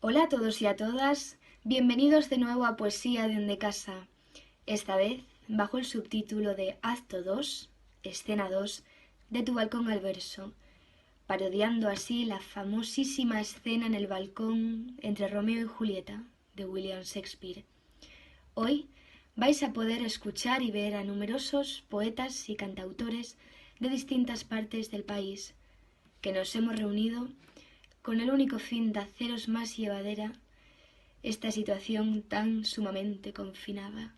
Hola a todos y a todas, bienvenidos de nuevo a Poesía de Casa, esta vez bajo el subtítulo de Acto 2, Escena 2, de Tu balcón al verso, parodiando así la famosísima escena en el balcón entre Romeo y Julieta de William Shakespeare. Hoy vais a poder escuchar y ver a numerosos poetas y cantautores de distintas partes del país que nos hemos reunido con el único fin de haceros más llevadera esta situación tan sumamente confinada.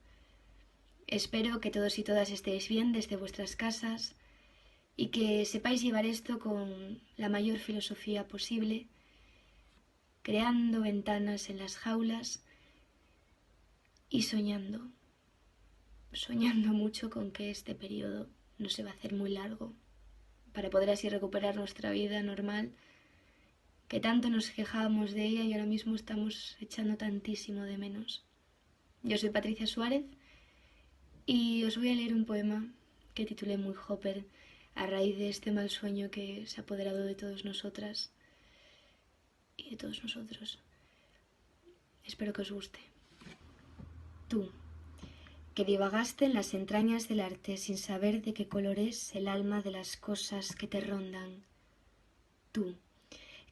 Espero que todos y todas estéis bien desde vuestras casas y que sepáis llevar esto con la mayor filosofía posible, creando ventanas en las jaulas y soñando mucho con que este periodo no se va a hacer muy largo, para poder así recuperar nuestra vida normal, que tanto nos quejábamos de ella y ahora mismo estamos echando tantísimo de menos. Yo soy Patricia Suárez y os voy a leer un poema que titulé Muy Hopper a raíz de este mal sueño que se ha apoderado de todas nosotras y de todos nosotros. Espero que os guste. Tú, que divagaste en las entrañas del arte sin saber de qué color es el alma de las cosas que te rondan. Tú,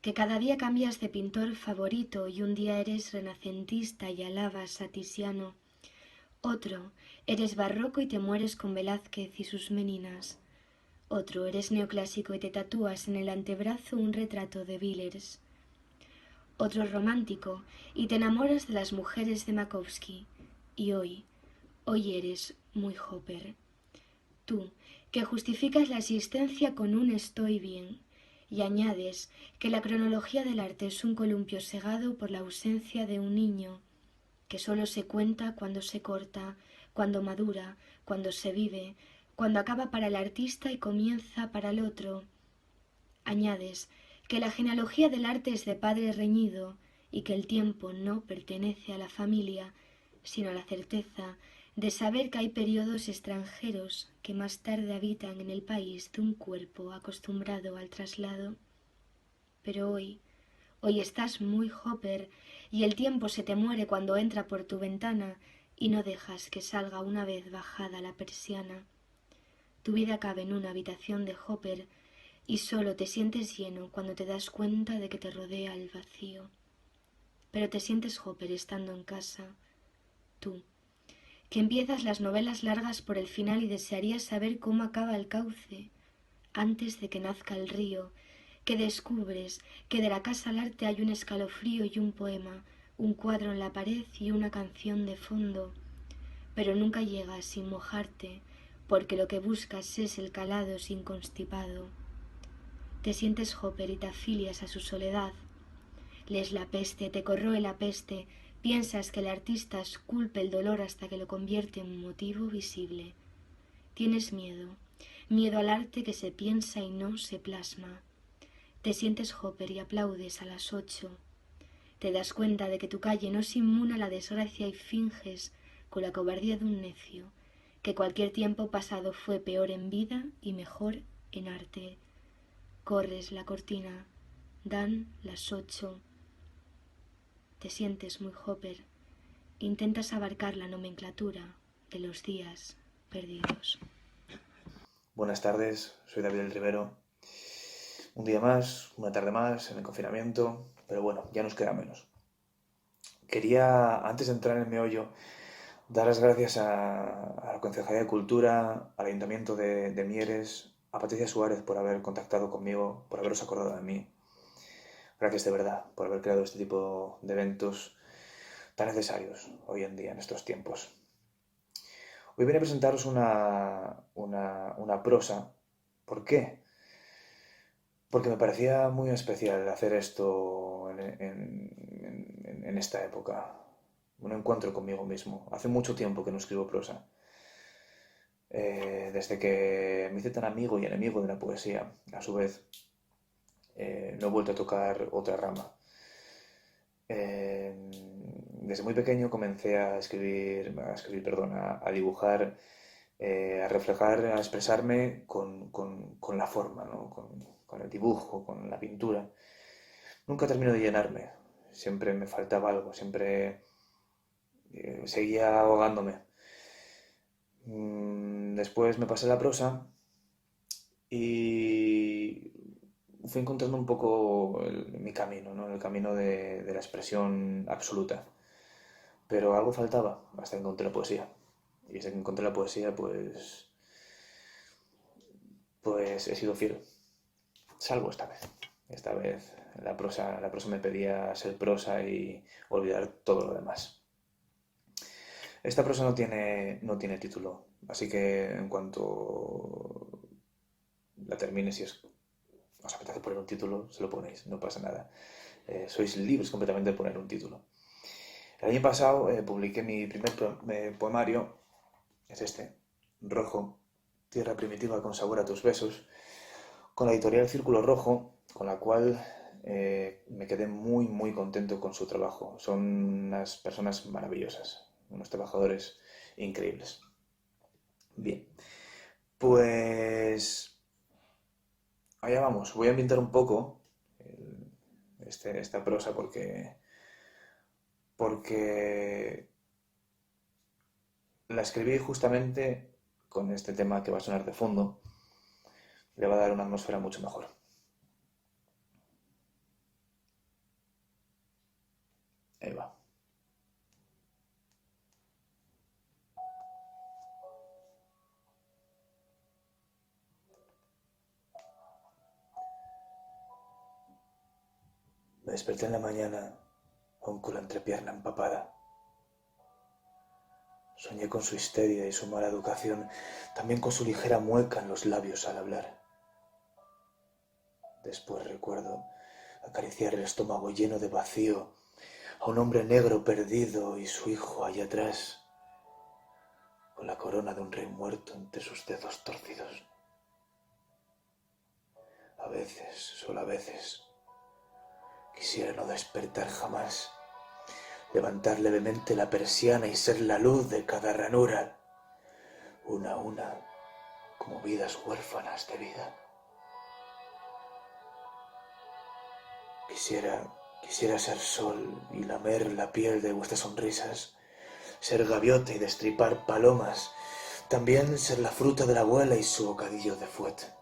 que cada día cambias de pintor favorito y un día eres renacentista y alabas a Tiziano. Otro, eres barroco y te mueres con Velázquez y sus meninas. Otro, eres neoclásico y te tatúas en el antebrazo un retrato de Villers. Otro, romántico y te enamoras de las mujeres de Makovsky. Y hoy eres muy Hopper. Tú, que justificas la existencia con un estoy bien, y añades que la cronología del arte es un columpio segado por la ausencia de un niño, que solo se cuenta cuando se corta, cuando madura, cuando se vive, cuando acaba para el artista y comienza para el otro. Añades que la genealogía del arte es de padre reñido y que el tiempo no pertenece a la familia, sino a la certeza de saber que hay periodos extranjeros que más tarde habitan en el país de un cuerpo acostumbrado al traslado. Pero hoy estás muy Hopper y el tiempo se te muere cuando entra por tu ventana y no dejas que salga una vez bajada la persiana. Tu vida cabe en una habitación de Hopper y solo te sientes lleno cuando te das cuenta de que te rodea el vacío. Pero te sientes Hopper estando en casa, tú, que empiezas las novelas largas por el final y desearías saber cómo acaba el cauce, antes de que nazca el río, que descubres que de la casa al arte hay un escalofrío y un poema, un cuadro en la pared y una canción de fondo, pero nunca llegas sin mojarte, porque lo que buscas es el calado sin constipado. Te sientes Hopper y te afilias a su soledad. Lees La peste, te corroe la peste, piensas que el artista esculpe el dolor hasta que lo convierte en motivo visible. Tienes miedo al arte que se piensa y no se plasma. Te sientes Hopper y aplaudes a las 8. Te das cuenta de que tu calle no es inmune a la desgracia y finges, con la cobardía de un necio, que cualquier tiempo pasado fue peor en vida y mejor en arte. Corres la cortina, dan las 8. Te sientes muy Hopper. Intentas abarcar la nomenclatura de los días perdidos. Buenas tardes, soy David el Rivero. Un día más, una tarde más en el confinamiento, pero bueno, ya nos queda menos. Quería, antes de entrar en el meollo, dar las gracias a la Concejalía de Cultura, al Ayuntamiento de Mieres, a Patricia Suárez por haber contactado conmigo, por haberos acordado de mí. Gracias de verdad por haber creado este tipo de eventos tan necesarios hoy en día, en estos tiempos. Hoy vine a presentaros una prosa. ¿Por qué? Porque me parecía muy especial hacer esto en esta época. Un encuentro conmigo mismo. Hace mucho tiempo que no escribo prosa. Desde que me hice tan amigo y enemigo de la poesía, a su vez, no he vuelto a tocar otra rama. Eh, Desde muy pequeño comencé a dibujar, a reflejar, a expresarme con la forma, ¿no? Con el dibujo, con la pintura. Nunca termino de llenarme. siempre me faltaba algo, siempre seguía ahogándome. Después me pasé a la prosa y fui encontrando un poco mi camino, ¿no? El camino de la expresión absoluta. Pero algo faltaba hasta que encontré la poesía. Y desde que encontré la poesía, pues he sido fiel. Salvo esta vez. Esta vez la prosa me pedía ser prosa y olvidar todo lo demás. Esta prosa no tiene título, así que en cuanto la termine, si os apetece poner un título, se lo ponéis, no pasa nada. Sois libres completamente de poner un título. El año pasado publiqué mi primer poemario, es este, Rojo, tierra primitiva con sabor a tus besos, con la editorial Círculo Rojo, con la cual me quedé muy, muy contento con su trabajo. Son unas personas maravillosas, unos trabajadores increíbles. Bien, pues allá vamos. Voy a ambientar un poco esta prosa porque la escribí justamente con este tema que va a sonar de fondo. Le va a dar una atmósfera mucho mejor. Ahí va. Me desperté en la mañana aún con la entrepierna empapada. Soñé con su histeria y su mala educación, también con su ligera mueca en los labios al hablar. Después recuerdo acariciar el estómago lleno de vacío a un hombre negro perdido y su hijo allá atrás, con la corona de un rey muerto entre sus dedos torcidos. A veces, solo a veces, quisiera no despertar jamás, levantar levemente la persiana y ser la luz de cada ranura, una a una, como vidas huérfanas de vida. Quisiera ser sol y lamer la piel de vuestras sonrisas, ser gaviota y destripar palomas, también ser la fruta de la abuela y su bocadillo de fuet.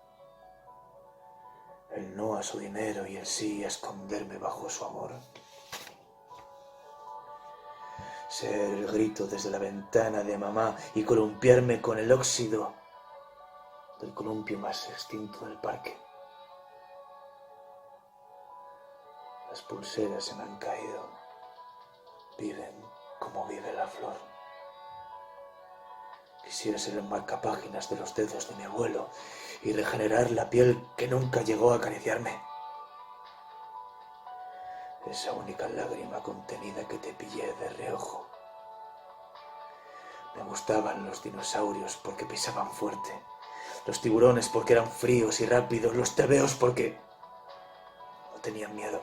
El no a su dinero y el sí a esconderme bajo su amor. Ser el grito desde la ventana de mamá y columpiarme con el óxido del columpio más extinto del parque. Las pulseras se me han caído, viven como vive la flor. Quisiera ser el marcapáginas de los dedos de mi abuelo y regenerar la piel que nunca llegó a acariciarme. Esa única lágrima contenida que te pillé de reojo. Me gustaban los dinosaurios porque pisaban fuerte, los tiburones porque eran fríos y rápidos, los tebeos porque no tenían miedo.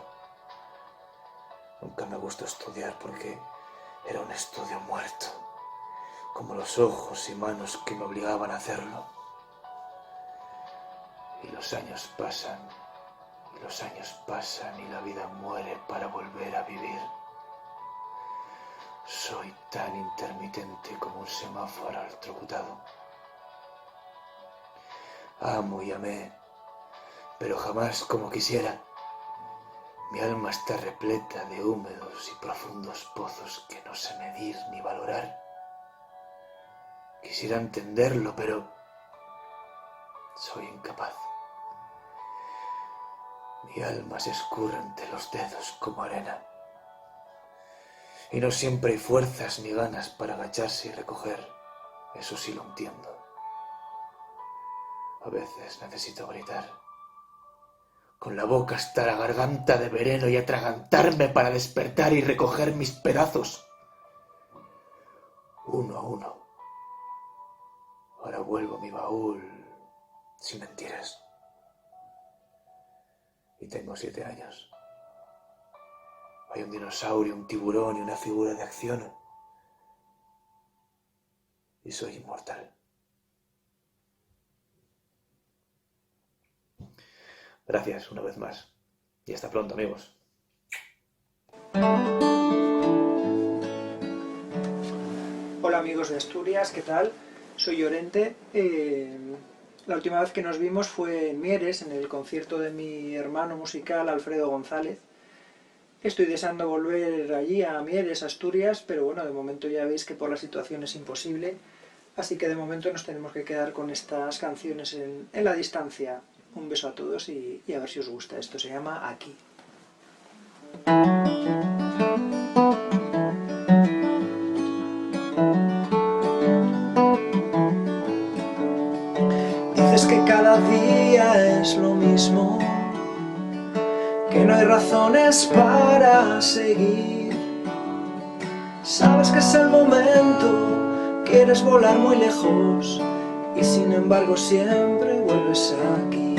Nunca me gustó estudiar porque era un estudio muerto, como los ojos y manos que me obligaban a hacerlo. Y los años pasan, y los años pasan y la vida muere para volver a vivir. Soy tan intermitente como un semáforo electrocutado. Amo y amé, pero jamás como quisiera. Mi alma está repleta de húmedos y profundos pozos que no sé medir ni valorar. Quisiera entenderlo, pero soy incapaz. Mi alma se escurre entre los dedos como arena. Y no siempre hay fuerzas ni ganas para agacharse y recoger. Eso sí lo entiendo. A veces necesito gritar, con la boca hasta la garganta de veneno y atragantarme para despertar y recoger mis pedazos. Uno a uno. Ahora vuelvo a mi baúl sin mentiras. Y tengo 7 años. Hay un dinosaurio, un tiburón y una figura de acción. Y soy inmortal. Gracias una vez más. Y hasta pronto, amigos. amigos de Asturias, ¿qué tal? Soy Llorente. La última vez que nos vimos fue en Mieres, en el concierto de mi hermano musical Alfredo González. Estoy deseando volver allí a Mieres, Asturias, pero bueno, de momento ya veis que por la situación es imposible, así que de momento nos tenemos que quedar con estas canciones en la distancia. Un beso a todos y a ver si os gusta. Esto se llama Aquí. Dices que cada día es lo mismo, que no hay razones para seguir. Sabes que es el momento, quieres volar muy lejos y sin embargo siempre vuelves aquí.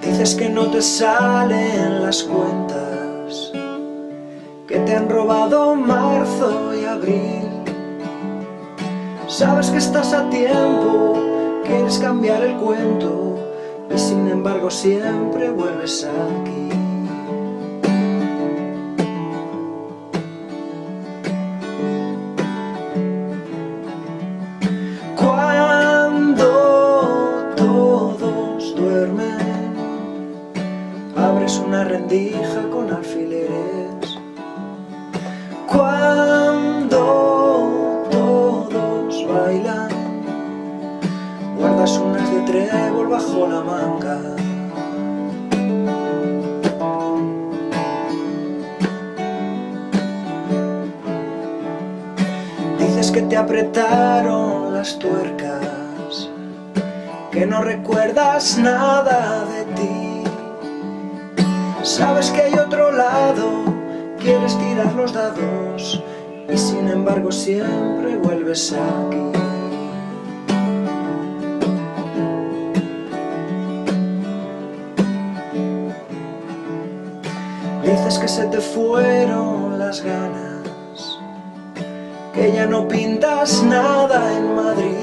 Dices que no te salen las cuentas, que te han robado marzo y abril. Sabes que estás a tiempo, quieres cambiar el cuento y sin embargo siempre vuelves aquí. Cuando todos duermen, abres una rendija con alfileres. Cuando todos bailan, guardas unas de trébol bajo la manga. Dices que te apretaron las tuercas, que no recuerdas nada de ti. Sabes que hay otro lado, quieres tirar los dados y sin embargo siempre vuelves aquí. Dices que se te fueron las ganas, que ya no pintas nada en Madrid.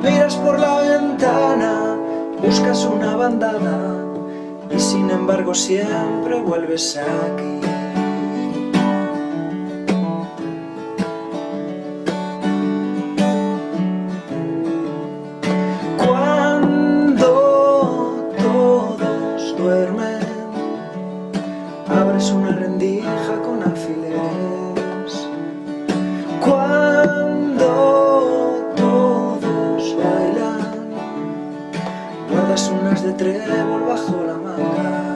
Miras por la ventana, buscas una bandada y sin embargo siempre vuelves aquí. Cuando todos duermen, abres una rendija con alfileres. Cuando todos bailan, guardas unas de trébol bajo la manga.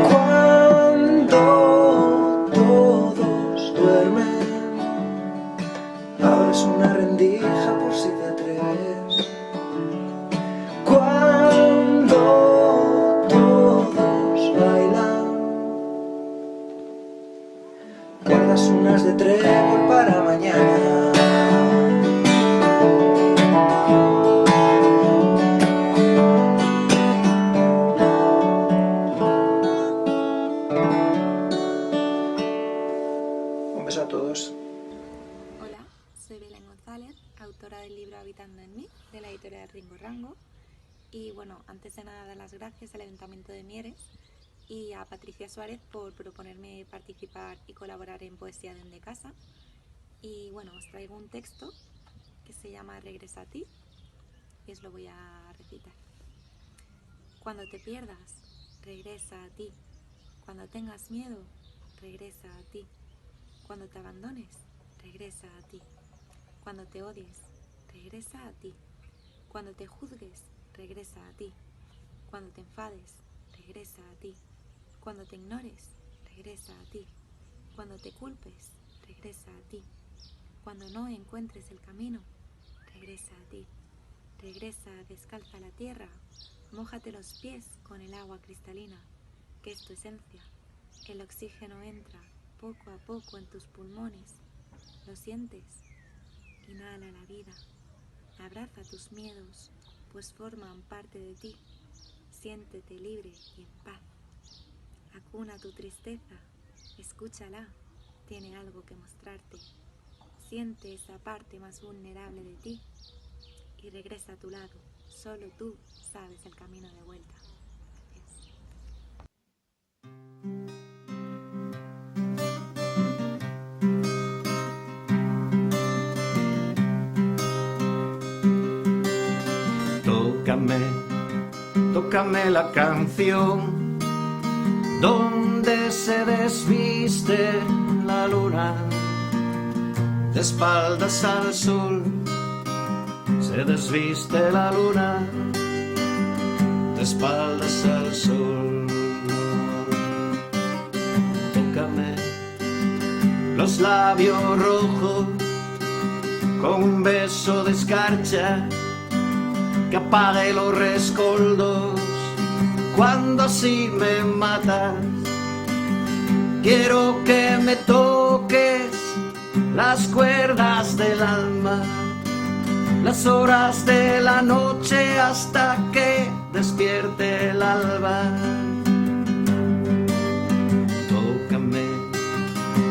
Cuando todos duermen, abres una rendija por si te atreves. Cuando todos bailan, guardas unas de trébol para mañana. Un beso a todos. Hola, soy Belén González, autora del libro Habitando en mí, de la editorial Ringo Rango. Y bueno, antes de nada, dar las gracias al Ayuntamiento de Mieres y a Patricia Suárez por proponerme participar y colaborar en Poesía desde casa. Y bueno, os traigo un texto que se llama Regresa a ti y os lo voy a recitar. Cuando te pierdas, regresa a ti. Cuando tengas miedo, regresa a ti. Cuando te abandones, regresa a ti. Cuando te odies, regresa a ti. Cuando te juzgues, regresa a ti. Cuando te enfades, regresa a ti. Cuando te ignores, regresa a ti. Cuando te culpes, regresa a ti. Cuando no encuentres el camino, regresa a ti. Regresa descalza a la tierra, mójate los pies con el agua cristalina, que es tu esencia. El oxígeno entra poco a poco en tus pulmones. ¿Lo sientes? Inhala la vida. Abraza tus miedos, pues forman parte de ti. Siéntete libre y en paz. Acuna tu tristeza, escúchala, tiene algo que mostrarte. Siente esa parte más vulnerable de ti y regresa a tu lado. Solo tú sabes el camino de vuelta. Gracias. Tócame la canción donde se desviste la luna, de espaldas al sol, se desviste la luna, de espaldas al sol. Tócame los labios rojos con un beso de escarcha que apague los rescoldos cuando así me matas. Quiero que me toques las cuerdas del alma, las horas de la noche hasta que despierte el alba.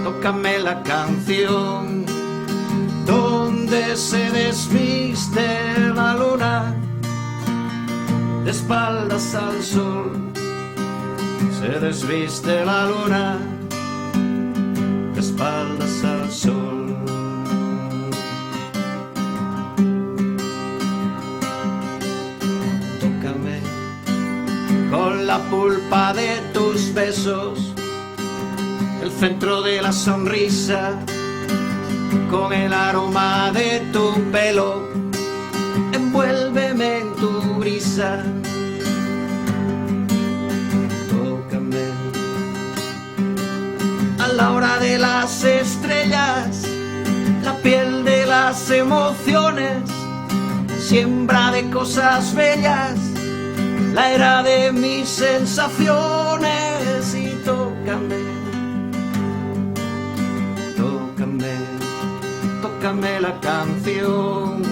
Tócame la canción donde se desviste la luna, de espaldas al sol, se desviste la luna, de espaldas al sol. Tócame con la pulpa de tus besos, el centro de la sonrisa, con el aroma de tu pelo, envuélveme en tu brisa. Tócame a la hora de las estrellas, la piel de las emociones, siembra de cosas bellas, la era de mis sensaciones. Y tócame la canción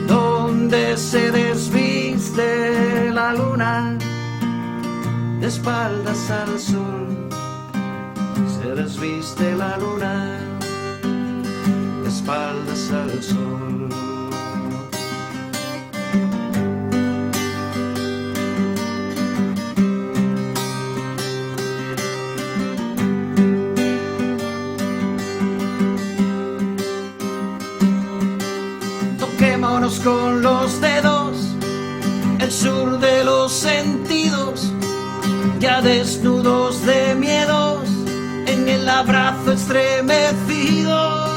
donde se desviste la luna, de espaldas al sol, se desviste la luna, de espaldas al sol. Toquémonos con los dedos el sur de los sentidos, ya desnudos de miedos, en el abrazo estremecidos.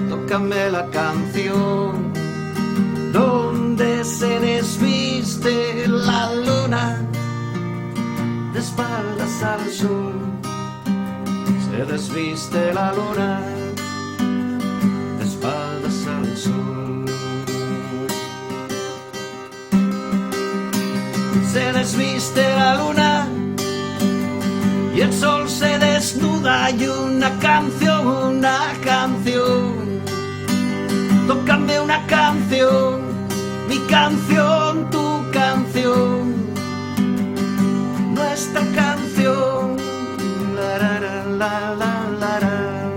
Tócame la canción donde se desviste la luna, de espaldas al sol, se desviste la luna, de espaldas al sol. Se desviste la luna y el sol se desnuda, y una canción, tócame una canción, mi canción, tu canción, nuestra canción, la la la la la la,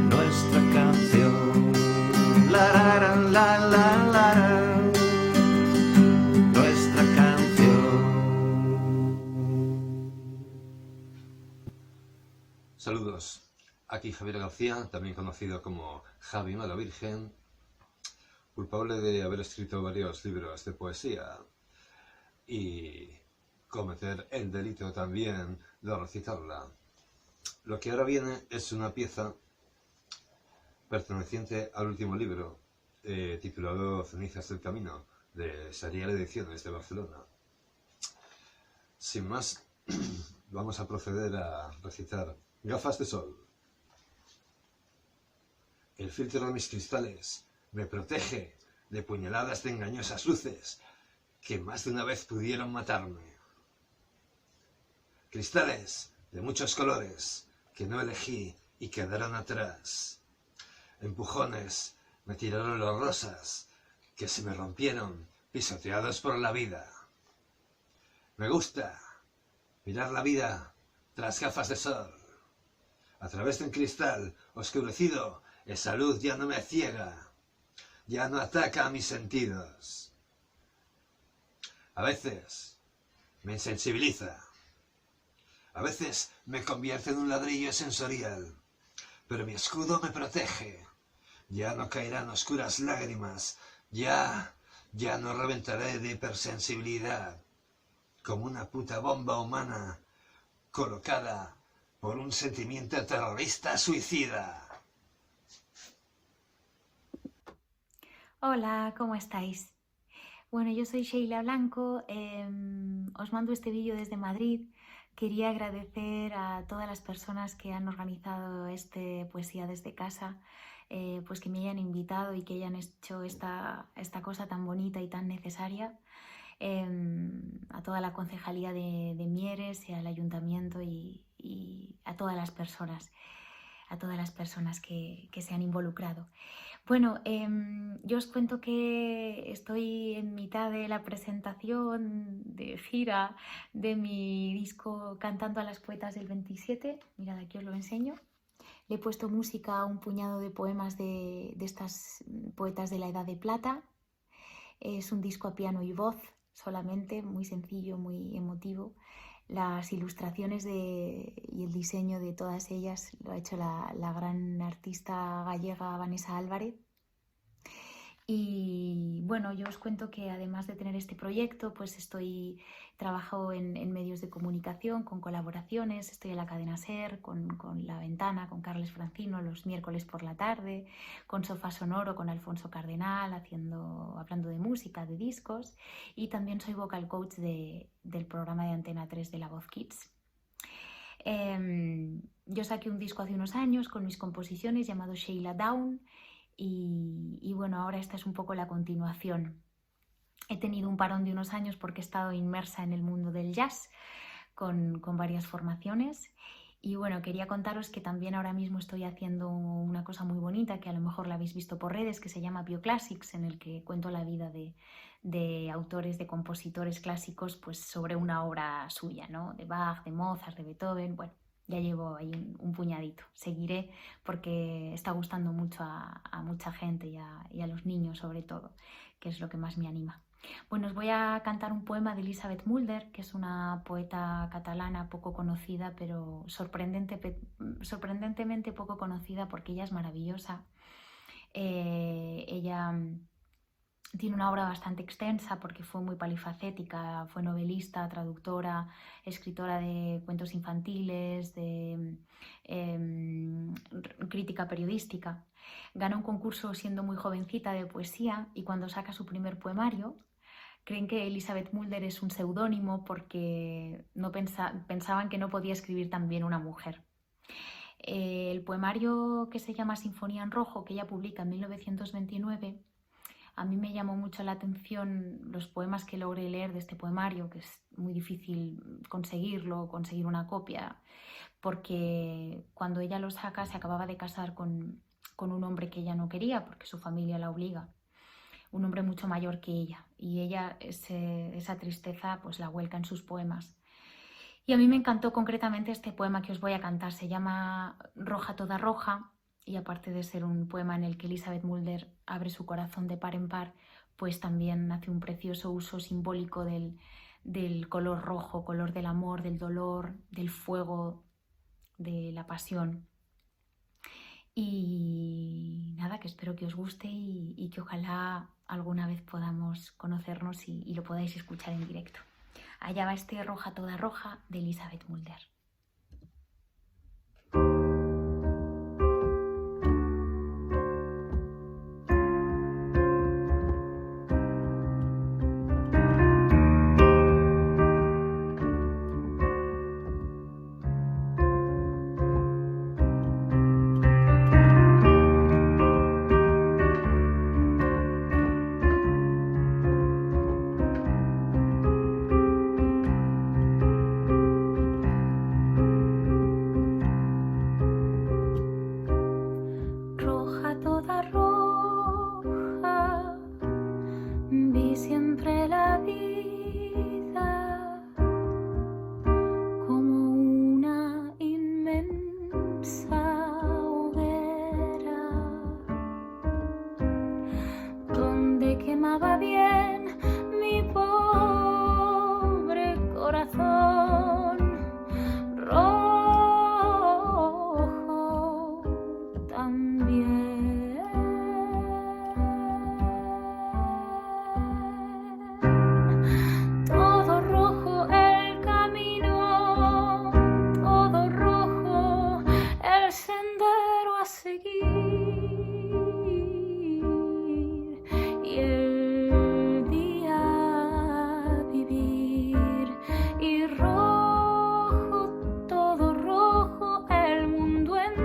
nuestra canción, la la la la la la. Saludos, aquí Javier García, también conocido como Javi Mala Virgen, culpable de haber escrito varios libros de poesía y cometer el delito también de recitarla. Lo que ahora viene es una pieza perteneciente al último libro, titulado Cenizas del Camino, de Sarial Ediciones de Barcelona. Sin más, vamos a proceder a recitar Gafas de sol. El filtro de mis cristales me protege de puñaladas de engañosas luces que más de una vez pudieron matarme. Cristales de muchos colores que no elegí y quedaron atrás. Empujones me tiraron las rosas que se me rompieron pisoteados por la vida. Me gusta Mirar la vida tras gafas de sol. A través de un cristal oscurecido, esa luz ya no me ciega, ya no ataca a mis sentidos. A veces me insensibiliza, a veces me convierte en un ladrillo sensorial, pero mi escudo me protege. Ya no caerán oscuras lágrimas, ya no reventaré de hipersensibilidad, como una puta bomba humana colocada por un sentimiento terrorista suicida. Hola, ¿cómo estáis? Bueno, yo soy Sheila Blanco, os mando este vídeo desde Madrid. Quería agradecer a todas las personas que han organizado este Poesía desde casa, pues que me hayan invitado y que hayan hecho esta cosa tan bonita y tan necesaria. A toda la concejalía de Mieres y al ayuntamiento y a todas las personas que se han involucrado. Bueno, yo os cuento que estoy en mitad de la presentación de gira de mi disco Cantando a las Poetas del 27. Mirad, aquí os lo enseño. Le he puesto música a un puñado de poemas de estas poetas de la Edad de Plata. Es un disco a piano y voz solamente, muy sencillo, muy emotivo. Las ilustraciones y el diseño de todas ellas lo ha hecho la gran artista gallega Vanessa Álvarez. Y bueno, yo os cuento que además de tener este proyecto, pues trabajo en medios de comunicación, con colaboraciones, estoy en la cadena SER, con La Ventana, con Carles Francino los miércoles por la tarde, con Sofá Sonoro, con Alfonso Cardenal, hablando de música, de discos, y también soy vocal coach del programa de Antena 3 de La Voz Kids. Yo saqué un disco hace unos años con mis composiciones llamado Sheila Down, y bueno, ahora esta es un poco la continuación. He tenido un parón de unos años porque he estado inmersa en el mundo del jazz con varias formaciones. Y bueno, quería contaros que también ahora mismo estoy haciendo una cosa muy bonita, que a lo mejor la habéis visto por redes, que se llama Bioclassics, en el que cuento la vida de autores, de compositores clásicos, pues sobre una obra suya, ¿no? De Bach, de Mozart, de Beethoven. Bueno, ya llevo ahí un puñadito. Seguiré porque está gustando mucho a mucha gente y a los niños sobre todo, que es lo que más me anima. Bueno, os voy a cantar un poema de Elisabeth Mulder, que es una poeta catalana poco conocida, pero sorprendentemente poco conocida porque ella es maravillosa. Ella tiene una obra bastante extensa porque fue muy polifacética, fue novelista, traductora, escritora de cuentos infantiles, de crítica periodística. Ganó un concurso siendo muy jovencita de poesía y cuando saca su primer poemario, creen que Elisabeth Mulder es un seudónimo porque pensaban que no podía escribir tan bien una mujer. El poemario que se llama Sinfonía en Rojo, que ella publica en 1929, a mí me llamó mucho la atención los poemas que logré leer de este poemario, que es muy difícil conseguir una copia, porque cuando ella lo saca se acababa de casar con un hombre que ella no quería porque su familia la obliga, un hombre mucho mayor que ella, y ella esa tristeza pues la vuelca en sus poemas. Y a mí me encantó concretamente este poema que os voy a cantar, se llama Roja toda roja, y aparte de ser un poema en el que Elisabeth Mulder abre su corazón de par en par, pues también hace un precioso uso simbólico del color rojo, color del amor, del dolor, del fuego, de la pasión. Y nada, que espero que os guste y que ojalá alguna vez podamos conocernos y lo podáis escuchar en directo. Allá va este Roja toda roja de Elisabeth Mulder. sendero a seguir y el día a vivir. Y rojo, todo rojo, el mundo entero,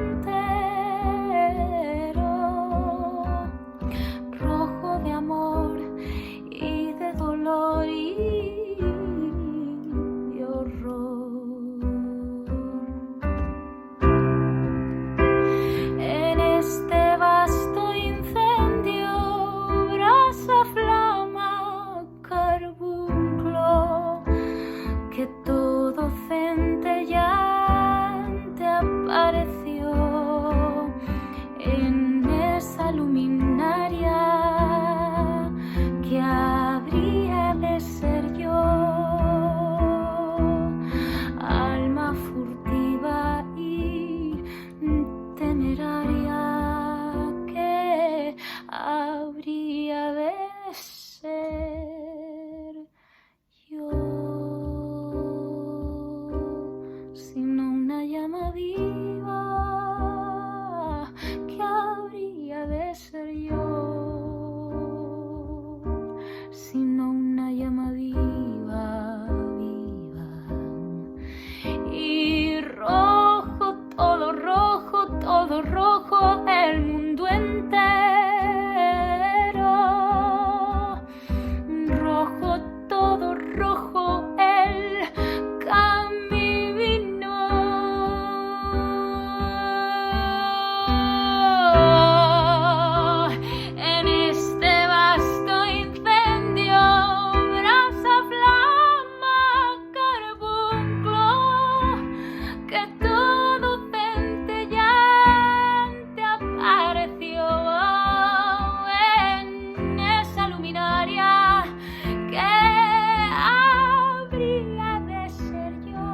rojo de amor y de dolor y horror. En este vasto incendio, brasa, flama, carbunclo, que todo centellante apareció en esa luminaria que habría de ser yo, alma furtiva y temeraria que habría de ser yo, sino una llama viva que habría de ser yo, sino una llama viva, viva. Y rojo, todo rojo, el mundo entero, rojo, todo rojo, el camino. En este vasto incendio, brasa, flama, carbunclo, que todo centellante apareció en esa luminaria que habría de ser yo,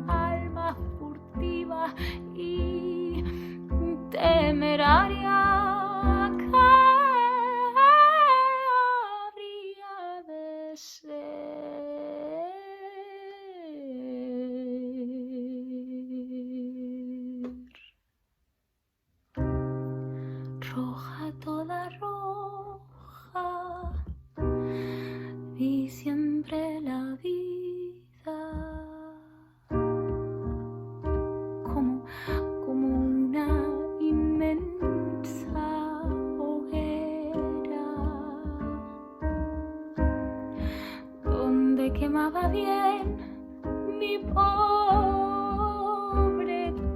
alma furtiva y temeraria que habría de ser. Roja, toda roja, vi siempre la vida como una inmensa hoguera donde quemaba bien mi pobre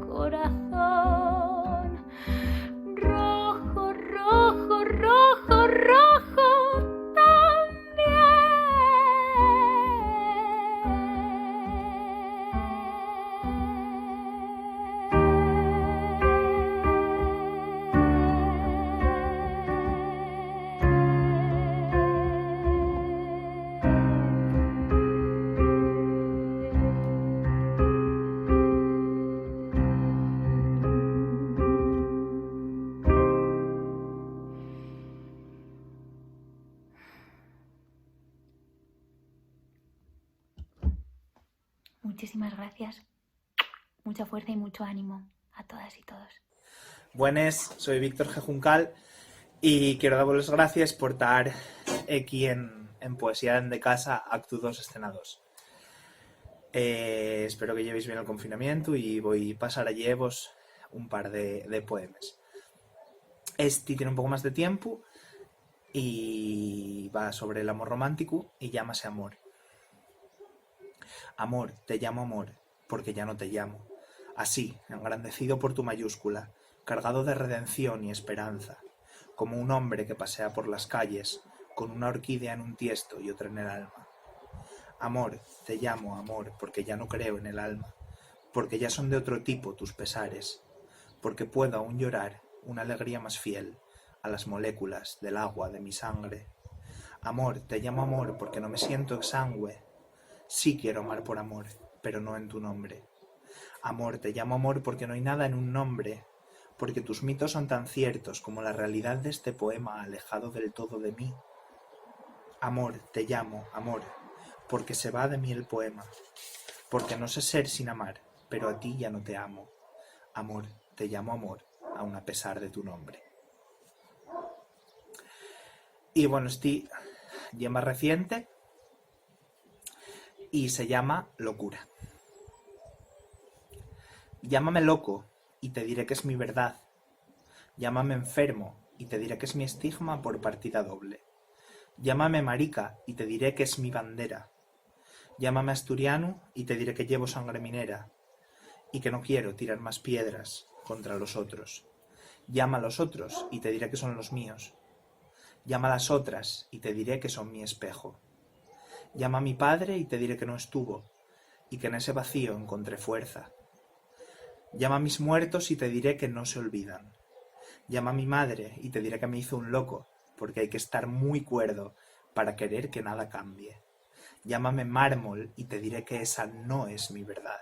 corazón. Rojo, rojo, rojo, rojo Muchísimas gracias. Mucha fuerza y mucho ánimo a todas y todos. Buenas, soy Víctor G. Juncal y quiero daros las gracias por estar aquí en Poesía de Casa, Acto 2, Escena 2. Espero que llevéis bien el confinamiento y voy a pasar a llevos un par de poemas. Este tiene un poco más de tiempo y va sobre el amor romántico y llámase Amor. Amor, te llamo amor, porque ya no te llamo. Así, engrandecido por tu mayúscula, cargado de redención y esperanza, como un hombre que pasea por las calles, con una orquídea en un tiesto y otra en el alma. Amor, te llamo amor, porque ya no creo en el alma, porque ya son de otro tipo tus pesares, porque puedo aún llorar una alegría más fiel a las moléculas del agua de mi sangre. Amor, te llamo amor, porque no me siento exangüe. Sí quiero amar por amor, pero no en tu nombre. Amor, te llamo amor porque no hay nada en un nombre, porque tus mitos son tan ciertos como la realidad de este poema alejado del todo de mí. Amor, te llamo amor, porque se va de mí el poema, porque no sé ser sin amar, pero a ti ya no te amo. Amor, te llamo amor, aun a pesar de tu nombre. Y bueno, este ya más reciente y se llama Locura. Llámame loco y te diré que es mi verdad. Llámame enfermo y te diré que es mi estigma por partida doble. Llámame marica y te diré que es mi bandera. Llámame asturiano y te diré que llevo sangre minera y que no quiero tirar más piedras contra los otros. Llama a los otros y te diré que son los míos. Llama a las otras y te diré que son mi espejo. Llama a mi padre y te diré que no estuvo y que en ese vacío encontré fuerza. Llama a mis muertos y te diré que no se olvidan. Llama a mi madre y te diré que me hizo un loco, porque hay que estar muy cuerdo para querer que nada cambie. Llámame mármol y te diré que esa no es mi verdad.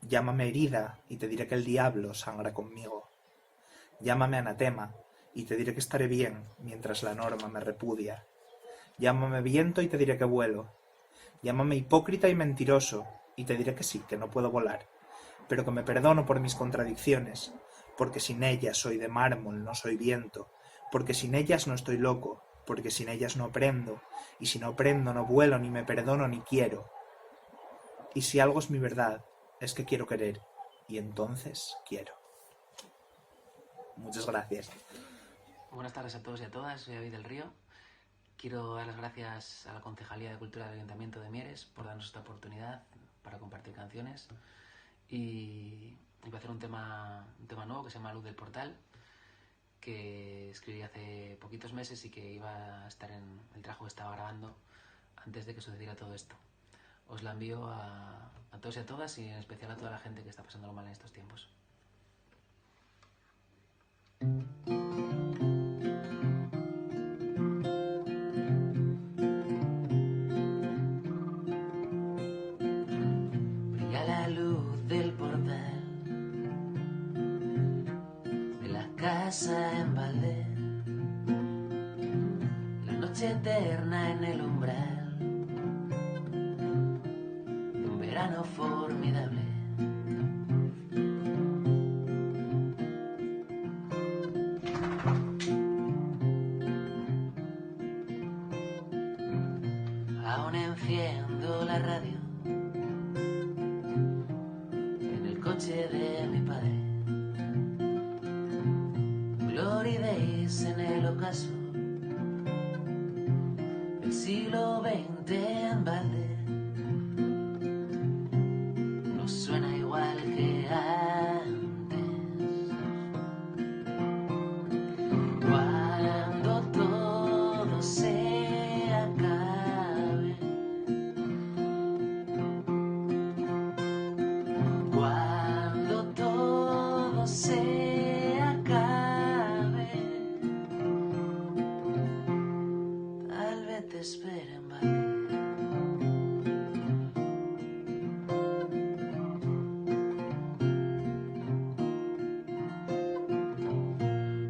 Llámame herida y te diré que el diablo sangra conmigo. Llámame anatema y te diré que estaré bien mientras la norma me repudia. Llámame viento y te diré que vuelo. Llámame hipócrita y mentiroso y te diré que sí, que no puedo volar, pero que me perdono por mis contradicciones, porque sin ellas soy de mármol, no soy viento, porque sin ellas no estoy loco, porque sin ellas no aprendo, y si no aprendo no vuelo, ni me perdono, ni quiero. Y si algo es mi verdad, es que quiero querer, y entonces quiero. Muchas gracias. Buenas tardes a todos y a todas, soy David del Río. Quiero dar las gracias a la Concejalía de Cultura del Ayuntamiento de Mieres por darnos esta oportunidad para compartir canciones. Y voy a hacer un tema nuevo que se llama Luz del Portal, que escribí hace poquitos meses y que iba a estar en el trabajo que estaba grabando antes de que sucediera todo esto. Os la envío a todos y a todas y en especial a toda la gente que está pasándolo mal en estos tiempos. Brilla la luz del portal de la casa en balde, la noche eterna en el umbral de un verano formidable. Aún enciendo la radio en el coche de mi padre. Glory Days en el ocaso, el siglo XX en balde. No suena igual que antes, cuando todo se acabe, cuando todo se acabe, tal vez te espere en balde.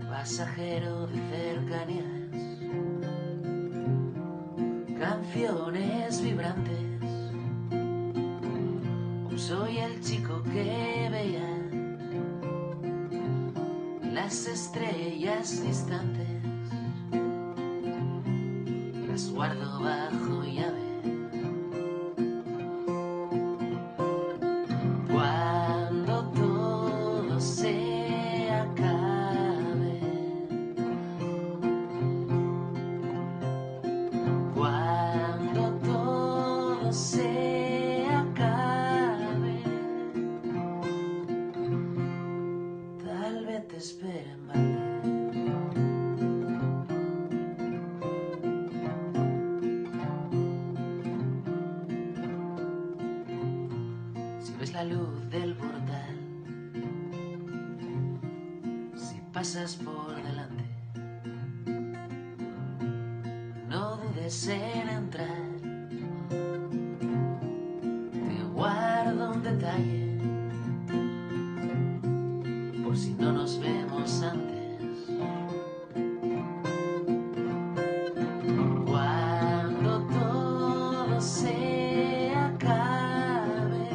Pasajero de cercanías, canciones vibrantes. Aún soy el chico que veía las estrellas distantes, las guardo bajo llave. Cuando todo se acabe, cuando todo se acabe, tal vez te espere en balde. Si ves la luz del portal, si pasas por delante, no dudes en entrar. Te guardo un detalle por si no nos vemos antes. Cuando todo se acabe,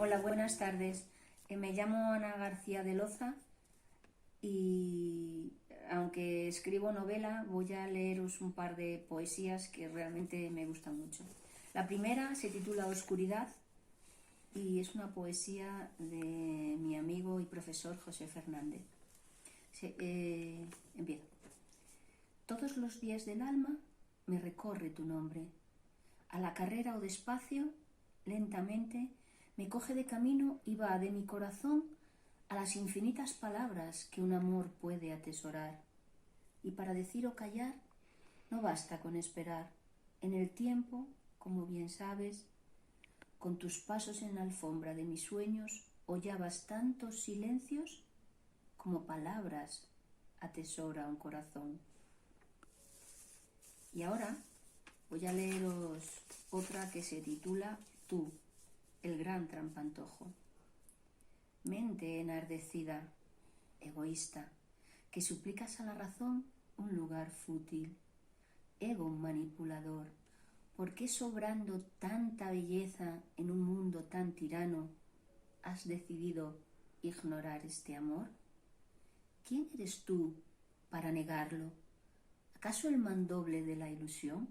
Hola, buenas tardes. Me llamo Ana García de Loza y aunque escribo novela, voy a leeros un par de poesías que realmente me gustan mucho. La primera se titula Oscuridad y es una poesía de mi amigo y profesor José Fernández. Empieza. Todos los días del alma me recorre tu nombre. A la carrera o despacio, lentamente, me coge de camino y va de mi corazón a las infinitas palabras que un amor puede atesorar. Y para decir o callar, no basta con esperar. En el tiempo, como bien sabes, con tus pasos en la alfombra de mis sueños, hollabas tantos silencios como palabras atesora un corazón. Y ahora voy a leeros otra que se titula Tú, el gran trampantojo. Mente enardecida, egoísta, que suplicas a la razón un lugar fútil. Ego manipulador, ¿por qué sobrando tanta belleza en un mundo tan tirano has decidido ignorar este amor? ¿Quién eres tú para negarlo? ¿Acaso el mandoble de la ilusión?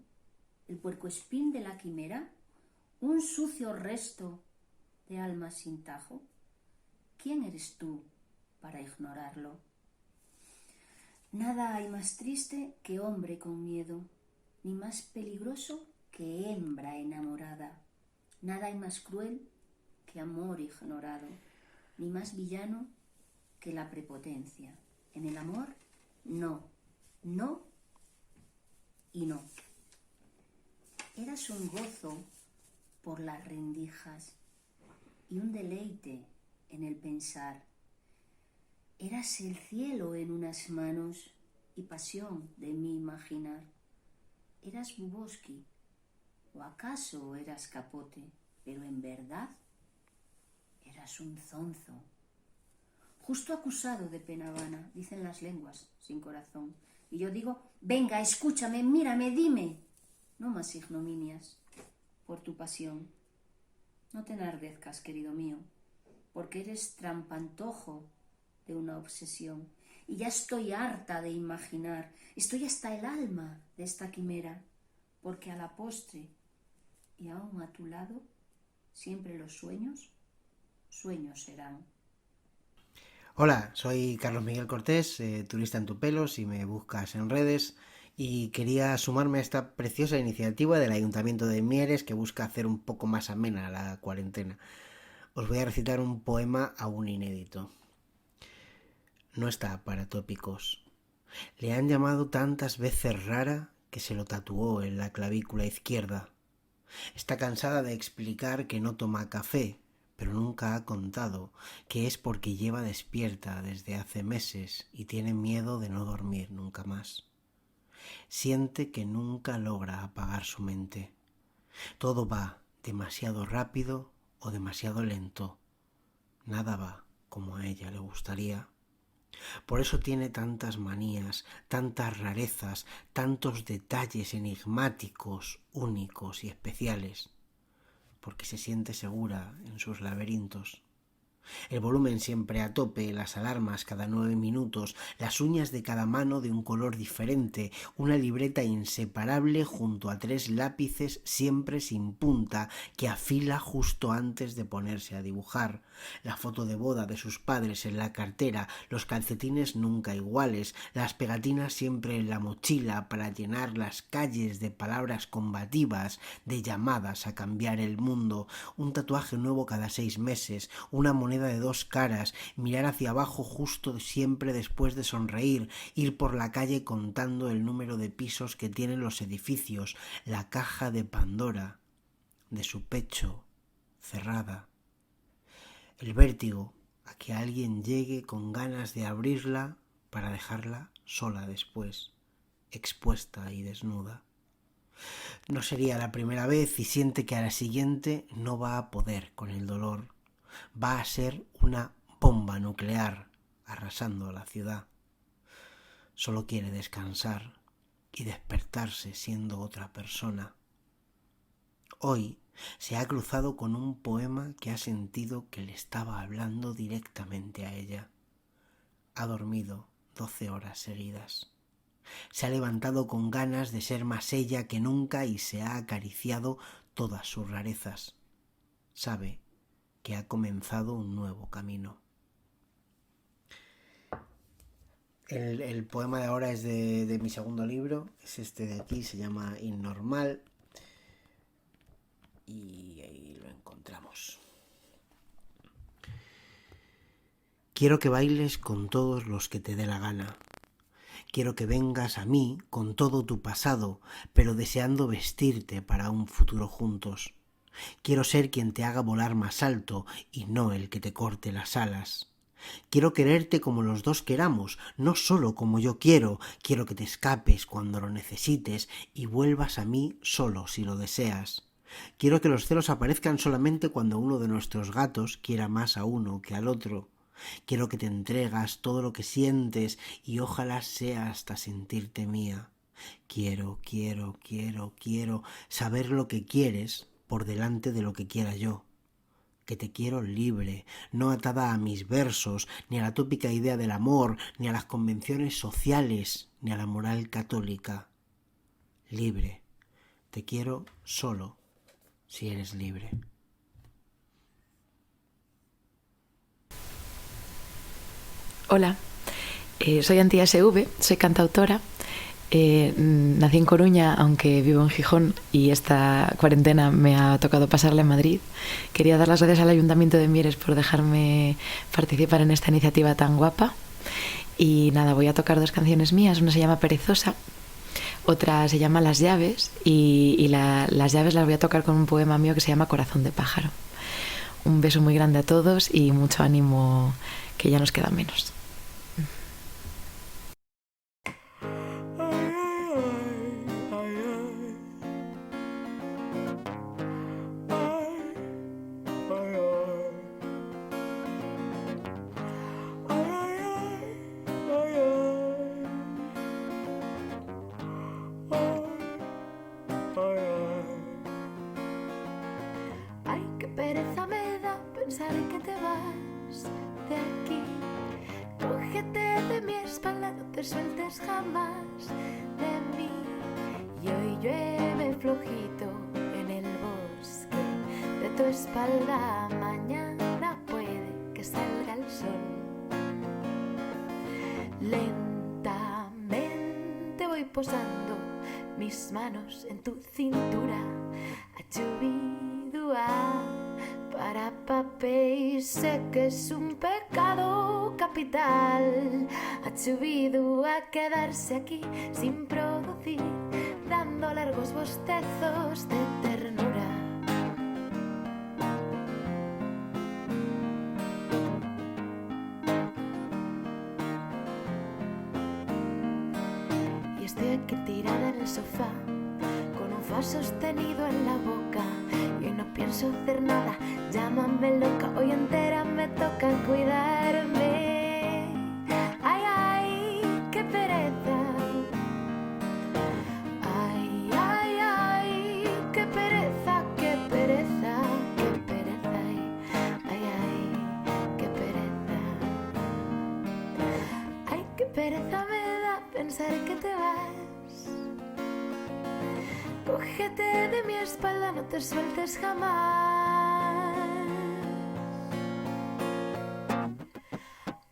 ¿El puercoespín de la quimera? ¿Un sucio resto de alma sin tajo? ¿Quién eres tú para ignorarlo? Nada hay más triste que hombre con miedo, ni más peligroso que hembra enamorada. Nada hay más cruel que amor ignorado, ni más villano que la prepotencia. En el amor, no, no y no. Eras un gozo por las rendijas y un deleite en el pensar. Eras el cielo en unas manos y pasión de mi imaginar. Eras Bubosky, o acaso eras Capote, pero en verdad eras un zonzo. Justo acusado de pena vana, dicen las lenguas sin corazón. Y yo digo, venga, escúchame, mírame, dime. No más ignominias por tu pasión. No te enardezcas, querido mío, porque eres trampantojo de una obsesión. Y ya estoy harta de imaginar, estoy hasta el alma de esta quimera, porque a la postre y aún a tu lado, siempre los sueños, sueños serán. Hola, soy Carlos Miguel Cortés, turista en Tupelo, si me buscas en redes, y quería sumarme a esta preciosa iniciativa del Ayuntamiento de Mieres que busca hacer un poco más amena la cuarentena. Os voy a recitar un poema aún inédito. No está para tópicos. Le han llamado tantas veces rara que se lo tatuó en la clavícula izquierda. Está cansada de explicar que no toma café, pero nunca ha contado que es porque lleva despierta desde hace meses y tiene miedo de no dormir nunca más. Siente que nunca logra apagar su mente. Todo va demasiado rápido o demasiado lento. Nada va como a ella le gustaría. Por eso tiene tantas manías, tantas rarezas, tantos detalles enigmáticos, únicos y especiales, porque se siente segura en sus laberintos. El volumen siempre a tope, las alarmas cada 9 minutos, las uñas de cada mano de un color diferente, una libreta inseparable junto a 3 lápices siempre sin punta que afila justo antes de ponerse a dibujar, la foto de boda de sus padres en la cartera, los calcetines nunca iguales, las pegatinas siempre en la mochila para llenar las calles de palabras combativas, de llamadas a cambiar el mundo, un tatuaje nuevo cada 6 meses, una moneda de 2 caras, mirar hacia abajo justo siempre después de sonreír, ir por la calle contando el número de pisos que tienen los edificios, la caja de Pandora, de su pecho cerrada. El vértigo a que alguien llegue con ganas de abrirla para dejarla sola después, expuesta y desnuda. No sería la primera vez y siente que a la siguiente no va a poder con el dolor. Va a ser una bomba nuclear arrasando la ciudad. Solo quiere descansar y despertarse siendo otra persona. Hoy Se ha cruzado con un poema que ha sentido que le estaba hablando directamente a ella. Ha dormido 12 horas seguidas. Se ha levantado con ganas de ser más ella que nunca y se ha acariciado todas sus rarezas. Sabe que ha comenzado un nuevo camino. El poema de ahora es de mi segundo libro, es este de aquí, se llama Innormal, y ahí lo encontramos. Quiero que bailes con todos los que te dé la gana. Quiero que vengas a mí con todo tu pasado, pero deseando vestirte para un futuro juntos. Quiero ser quien te haga volar más alto y no el que te corte las alas. Quiero quererte como los dos queramos, no solo como yo quiero. Quiero que te escapes cuando lo necesites y vuelvas a mí solo si lo deseas. Quiero que los celos aparezcan solamente cuando uno de nuestros gatos quiera más a uno que al otro. Quiero que te entregas todo lo que sientes y ojalá sea hasta sentirte mía. Quiero saber lo que quieres por delante de lo que quiera yo. Que te quiero libre, no atada a mis versos, ni a la tópica idea del amor, ni a las convenciones sociales, ni a la moral católica. Libre. Te quiero solo si eres libre. Hola, soy Antía SV, soy cantautora. Nací en Coruña, aunque vivo en Gijón, y esta cuarentena me ha tocado pasarla en Madrid. Quería dar las gracias al Ayuntamiento de Mieres por dejarme participar en esta iniciativa tan guapa. Y nada, voy a tocar 2 canciones mías. Una se llama Perezosa, otra se llama Las llaves, y las llaves las voy a tocar con un poema mío que se llama Corazón de pájaro. Un beso muy grande a todos y mucho ánimo, que ya nos queda menos. Ay, qué pereza me da pensar en que te vas de aquí. Cógete de mi espalda, no te sueltes jamás de mí. Y hoy llueve flojito en el bosque de tu espalda. Mañana puede que salga el sol. Lentamente voy posando mis manos en tu cintura. Achubidua para papel, sé que es un pecado capital. Achubidua quedarse aquí sin producir, dando largos bostezos de ternura. Y estoy aquí tirada en el sofá, con un faz sostenido en la boca. Y hoy no pienso hacer nada, llámame loca. Hoy entera me toca cuidarme. Ay, ay, qué pereza. Ay, ay, ay, qué pereza, qué pereza, qué pereza. Ay, ay, qué pereza. Ay, qué pereza me da pensar que te vas. Cógete de mi espalda, no te sueltes jamás.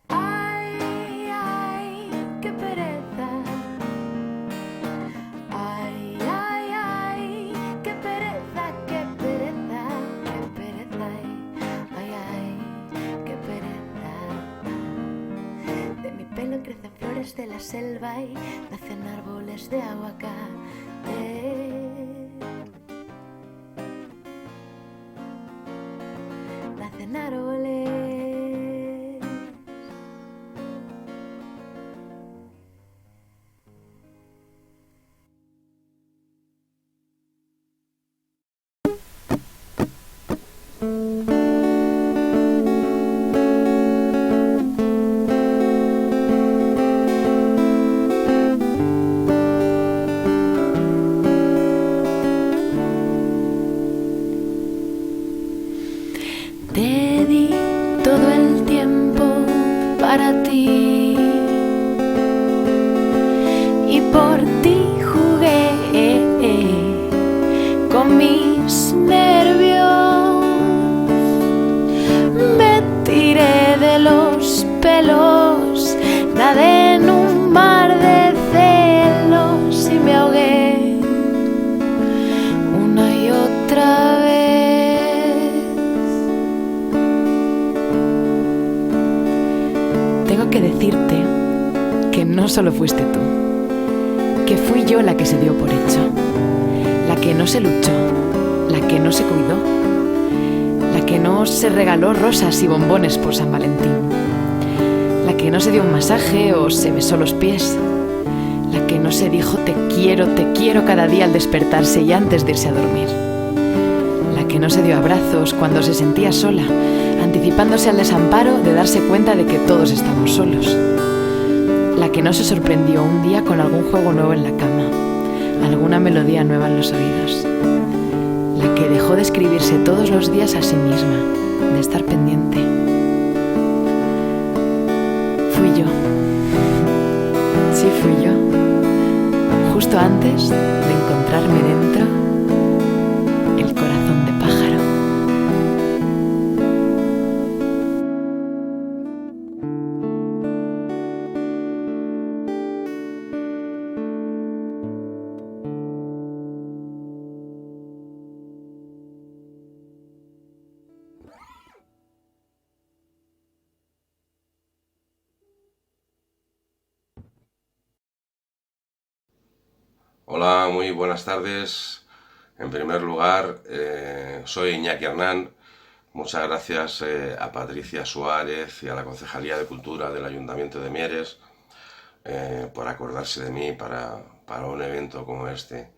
Ay, ay, qué pereza. Ay, ay, ay, qué pereza, qué pereza, qué pereza. Ay, ay, qué pereza. De mi pelo crecen flores de la selva y nacen árboles de aguacate. Nacen árboles. mis nervios. Me tiré de los pelos, nadé en un mar de celos y me ahogué una y otra vez. Tengo que decirte que no solo fuiste tú, que fui yo la que se dio por hecho, la que no se luchó, la que no se cuidó, la que no se regaló rosas y bombones por San Valentín, la que no se dio un masaje o se besó los pies, la que no se dijo te quiero cada día al despertarse y antes de irse a dormir, la que no se dio abrazos cuando se sentía sola, anticipándose al desamparo de darse cuenta de que todos estamos solos, la que no se sorprendió un día con algún juego nuevo en la cama, alguna melodía nueva en los oídos, la que dejó de escribirse todos los días a sí misma, de estar pendiente. Fui yo. Sí, fui yo. Justo antes de encontrarme dentro el corazón de pájaro. Hola, muy buenas tardes. En primer lugar, soy Iñaki Hernán. Muchas gracias a Patricia Suárez y a la Concejalía de Cultura del Ayuntamiento de Mieres por acordarse de mí para un evento como este,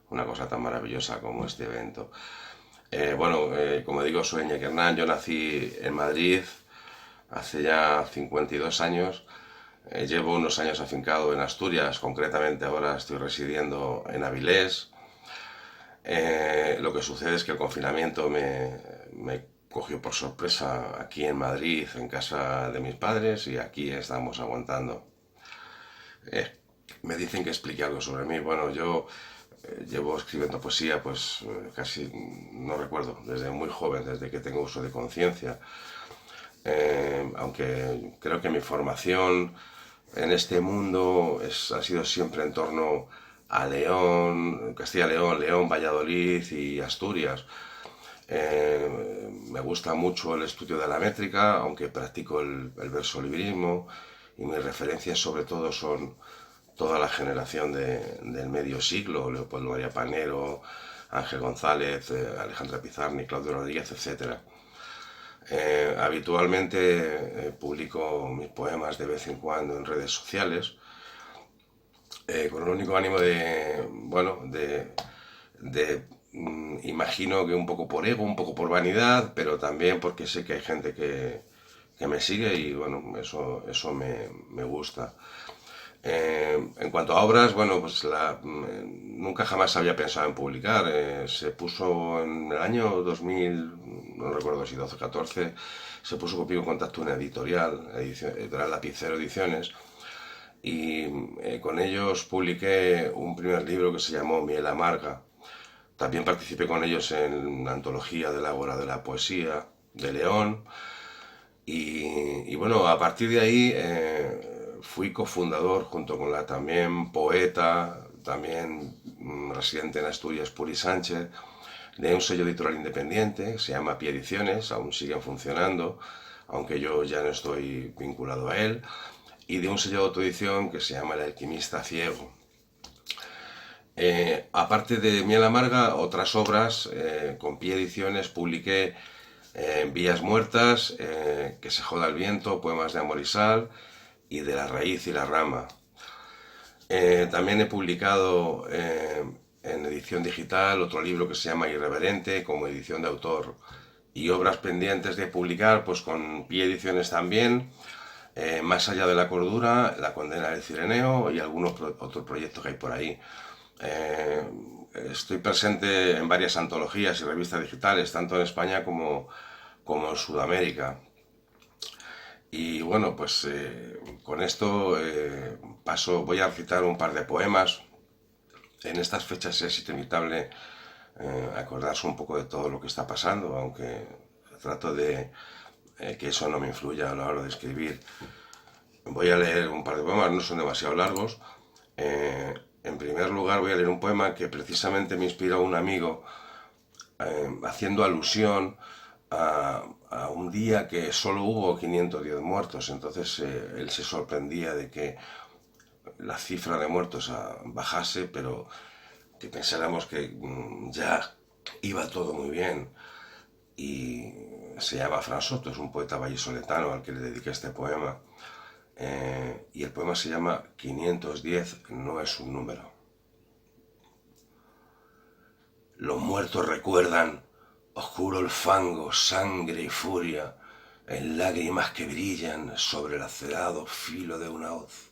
una cosa tan maravillosa como este evento. Como digo, soy Iñaki Hernán. Yo nací en Madrid hace ya 52 años. Llevo unos años afincado en Asturias, concretamente ahora estoy residiendo en Avilés. Lo que sucede es que el confinamiento me cogió por sorpresa aquí en Madrid, en casa de mis padres, y aquí estamos aguantando. Me dicen que explique algo sobre mí. Bueno, yo llevo escribiendo poesía, pues casi no recuerdo, desde muy joven, desde que tengo uso de conciencia. Aunque creo que mi formación en este mundo ha sido siempre en torno a León, Castilla y León, León, Valladolid y Asturias. Me gusta mucho el estudio de la métrica, aunque practico el versolibrismo, y mis referencias sobre todo son toda la generación del medio siglo, Leopoldo María Panero, Ángel González, Alejandra Pizarni, Claudio Rodríguez, etc. Habitualmente publico mis poemas de vez en cuando en redes sociales, con el único ánimo imagino que un poco por ego, un poco por vanidad, pero también porque sé que hay gente que me sigue y bueno, eso me gusta. En cuanto a obras, bueno, pues nunca jamás había pensado en publicar. Se puso en el año 2000, no recuerdo si 12 o 14, se puso conmigo en contacto una editorial Lapicero Ediciones, y con ellos publiqué un primer libro que se llamó Miel Amarga. También participé con ellos en la antología del Ágora de la Poesía de León, y bueno, a partir de ahí fui cofundador junto con la también poeta, también residente en Asturias, Puri Sánchez, de un sello editorial independiente, se llama Pie Ediciones, aún siguen funcionando, aunque yo ya no estoy vinculado a él, y de un sello de autoedición que se llama El Alquimista Ciego. Aparte de Miel Amarga, otras obras, con Pie Ediciones publiqué Vías Muertas, Que se joda el viento, Poemas de amor y sal, y De la raíz y la rama. También he publicado en edición digital otro libro que se llama Irreverente, como edición de autor, y obras pendientes de publicar, pues con Pie Ediciones también, Más allá de la cordura, La condena del Cireneo y algunos otros proyectos que hay por ahí. Estoy presente en varias antologías y revistas digitales, tanto en España como en Sudamérica. Y bueno, pues con esto voy a recitar un par de poemas. En estas fechas es inevitable acordarse un poco de todo lo que está pasando, aunque trato de que eso no me influya a la hora de escribir. Voy a leer un par de poemas, no son demasiado largos. En primer lugar voy a leer un poema que precisamente me inspiró un amigo, haciendo alusión a un día que solo hubo 510 muertos. Entonces él se sorprendía de que la cifra de muertos bajase, pero que pensáramos que ya iba todo muy bien. Y se llama Fran Soto, es un poeta vallisoletano al que le dediqué este poema. Y el poema se llama 510 no es un número. Los muertos recuerdan oscuro el fango, sangre y furia, en lágrimas que brillan sobre el acerado filo de una hoz.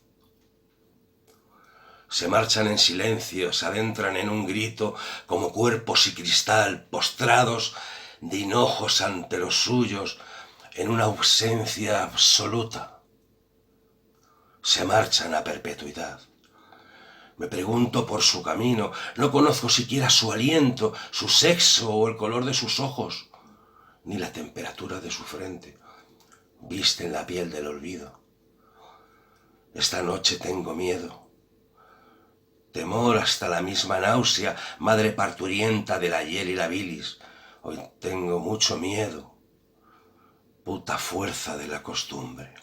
Se marchan en silencio, se adentran en un grito como cuerpos y cristal postrados de hinojos ante los suyos en una ausencia absoluta. Se marchan a perpetuidad. Me pregunto por su camino, no conozco siquiera su aliento, su sexo o el color de sus ojos, ni la temperatura de su frente. Visten la piel del olvido. Esta noche tengo miedo. Temor hasta la misma náusea, madre parturienta del ayer y la bilis. Hoy tengo mucho miedo. Puta fuerza de la costumbre.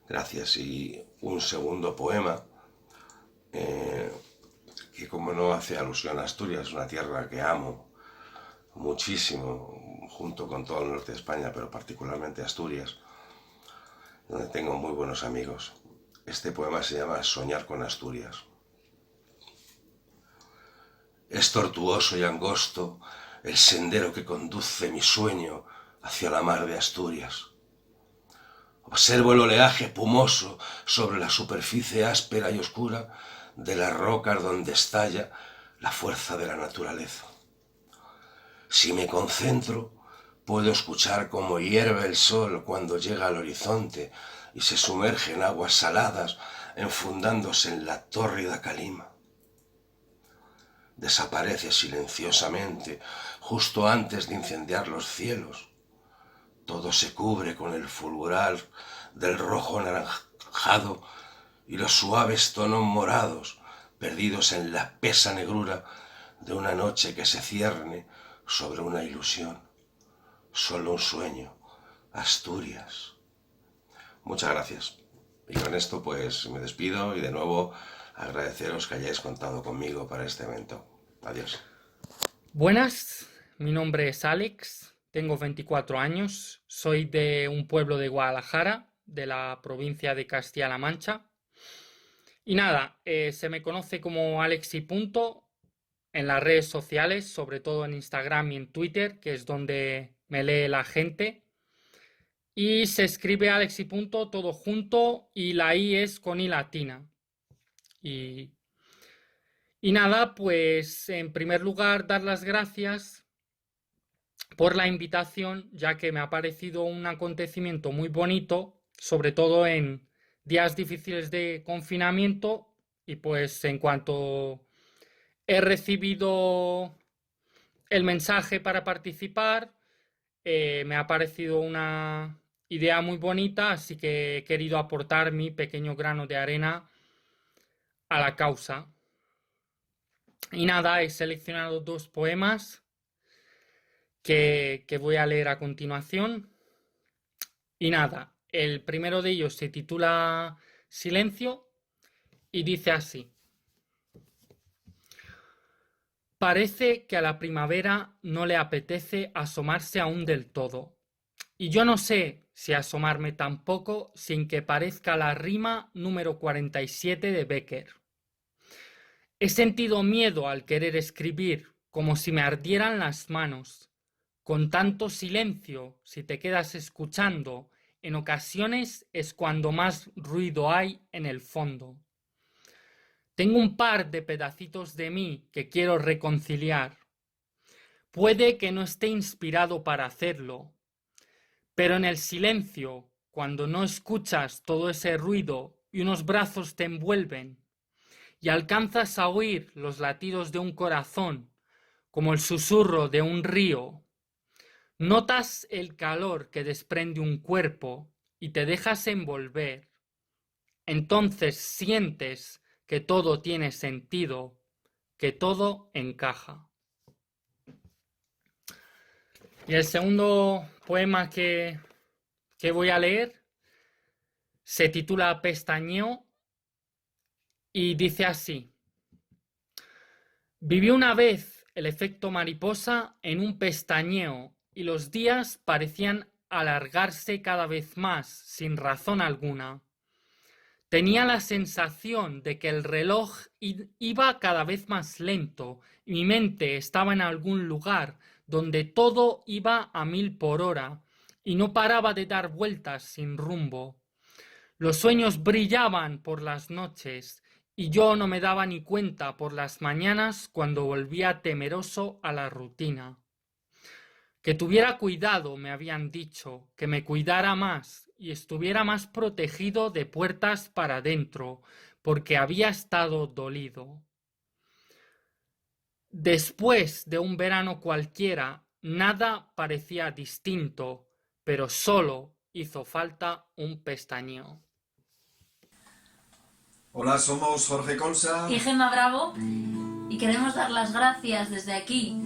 Gracias. Y un segundo poema, que como no hace alusión a Asturias, una tierra que amo muchísimo, junto con todo el norte de España, pero particularmente Asturias, donde tengo muy buenos amigos. Este poema se llama Soñar con Asturias. Es tortuoso y angosto el sendero que conduce mi sueño hacia la mar de Asturias. Observo el oleaje pumoso sobre la superficie áspera y oscura de las rocas donde estalla la fuerza de la naturaleza. Si me concentro, puedo escuchar cómo hierve el sol cuando llega al horizonte y se sumerge en aguas saladas, enfundándose en la tórrida calima. Desaparece silenciosamente justo antes de incendiar los cielos. Todo se cubre con el fulgurar del rojo anaranjado y los suaves tonos morados, perdidos en la espesa negrura de una noche que se cierne sobre una ilusión. Solo un sueño. Asturias. Muchas gracias. Y con esto pues me despido y de nuevo agradeceros que hayáis contado conmigo para este evento. Adiós. Buenas, mi nombre es Alex, tengo 24 años, soy de un pueblo de Guadalajara, de la provincia de Castilla-La Mancha. Y nada, se me conoce como Alexi Punto en las redes sociales, sobre todo en Instagram y en Twitter, que es donde me lee la gente. Y se escribe Alexi Punto todo junto y la I es con I latina. Y nada, pues en primer lugar dar las gracias por la invitación, ya que me ha parecido un acontecimiento muy bonito, sobre todo en días difíciles de confinamiento, y pues en cuanto he recibido el mensaje para participar, me ha parecido una idea muy bonita, así que he querido aportar mi pequeño grano de arena a la causa. Y nada, he seleccionado 2 poemas que voy a leer a continuación. Y nada, el primero de ellos se titula Silencio y dice así. Parece que a la primavera no le apetece asomarse aún del todo. Y yo no sé si asomarme tampoco sin que parezca la rima número 47 de Becker. He sentido miedo al querer escribir, como si me ardieran las manos. Con tanto silencio, si te quedas escuchando, en ocasiones es cuando más ruido hay en el fondo. Tengo un par de pedacitos de mí que quiero reconciliar. Puede que no esté inspirado para hacerlo, pero en el silencio, cuando no escuchas todo ese ruido y unos brazos te envuelven, y alcanzas a oír los latidos de un corazón como el susurro de un río. Notas el calor que desprende un cuerpo y te dejas envolver. Entonces sientes que todo tiene sentido, que todo encaja. Y el segundo poema que voy a leer se titula Pestañeo y dice así. Viví una vez el efecto mariposa en un pestañeo y los días parecían alargarse cada vez más, sin razón alguna. Tenía la sensación de que el reloj iba cada vez más lento y mi mente estaba en algún lugar donde todo iba a 1000 por hora y no paraba de dar vueltas sin rumbo. Los sueños brillaban por las noches y yo no me daba ni cuenta por las mañanas cuando volvía temeroso a la rutina. Que tuviera cuidado, me habían dicho, que me cuidara más y estuviera más protegido de puertas para adentro, porque había estado dolido. Después de un verano cualquiera, nada parecía distinto, pero solo hizo falta un pestañeo. Hola, somos Jorge Colsa y Gemma Bravo y queremos dar las gracias desde aquí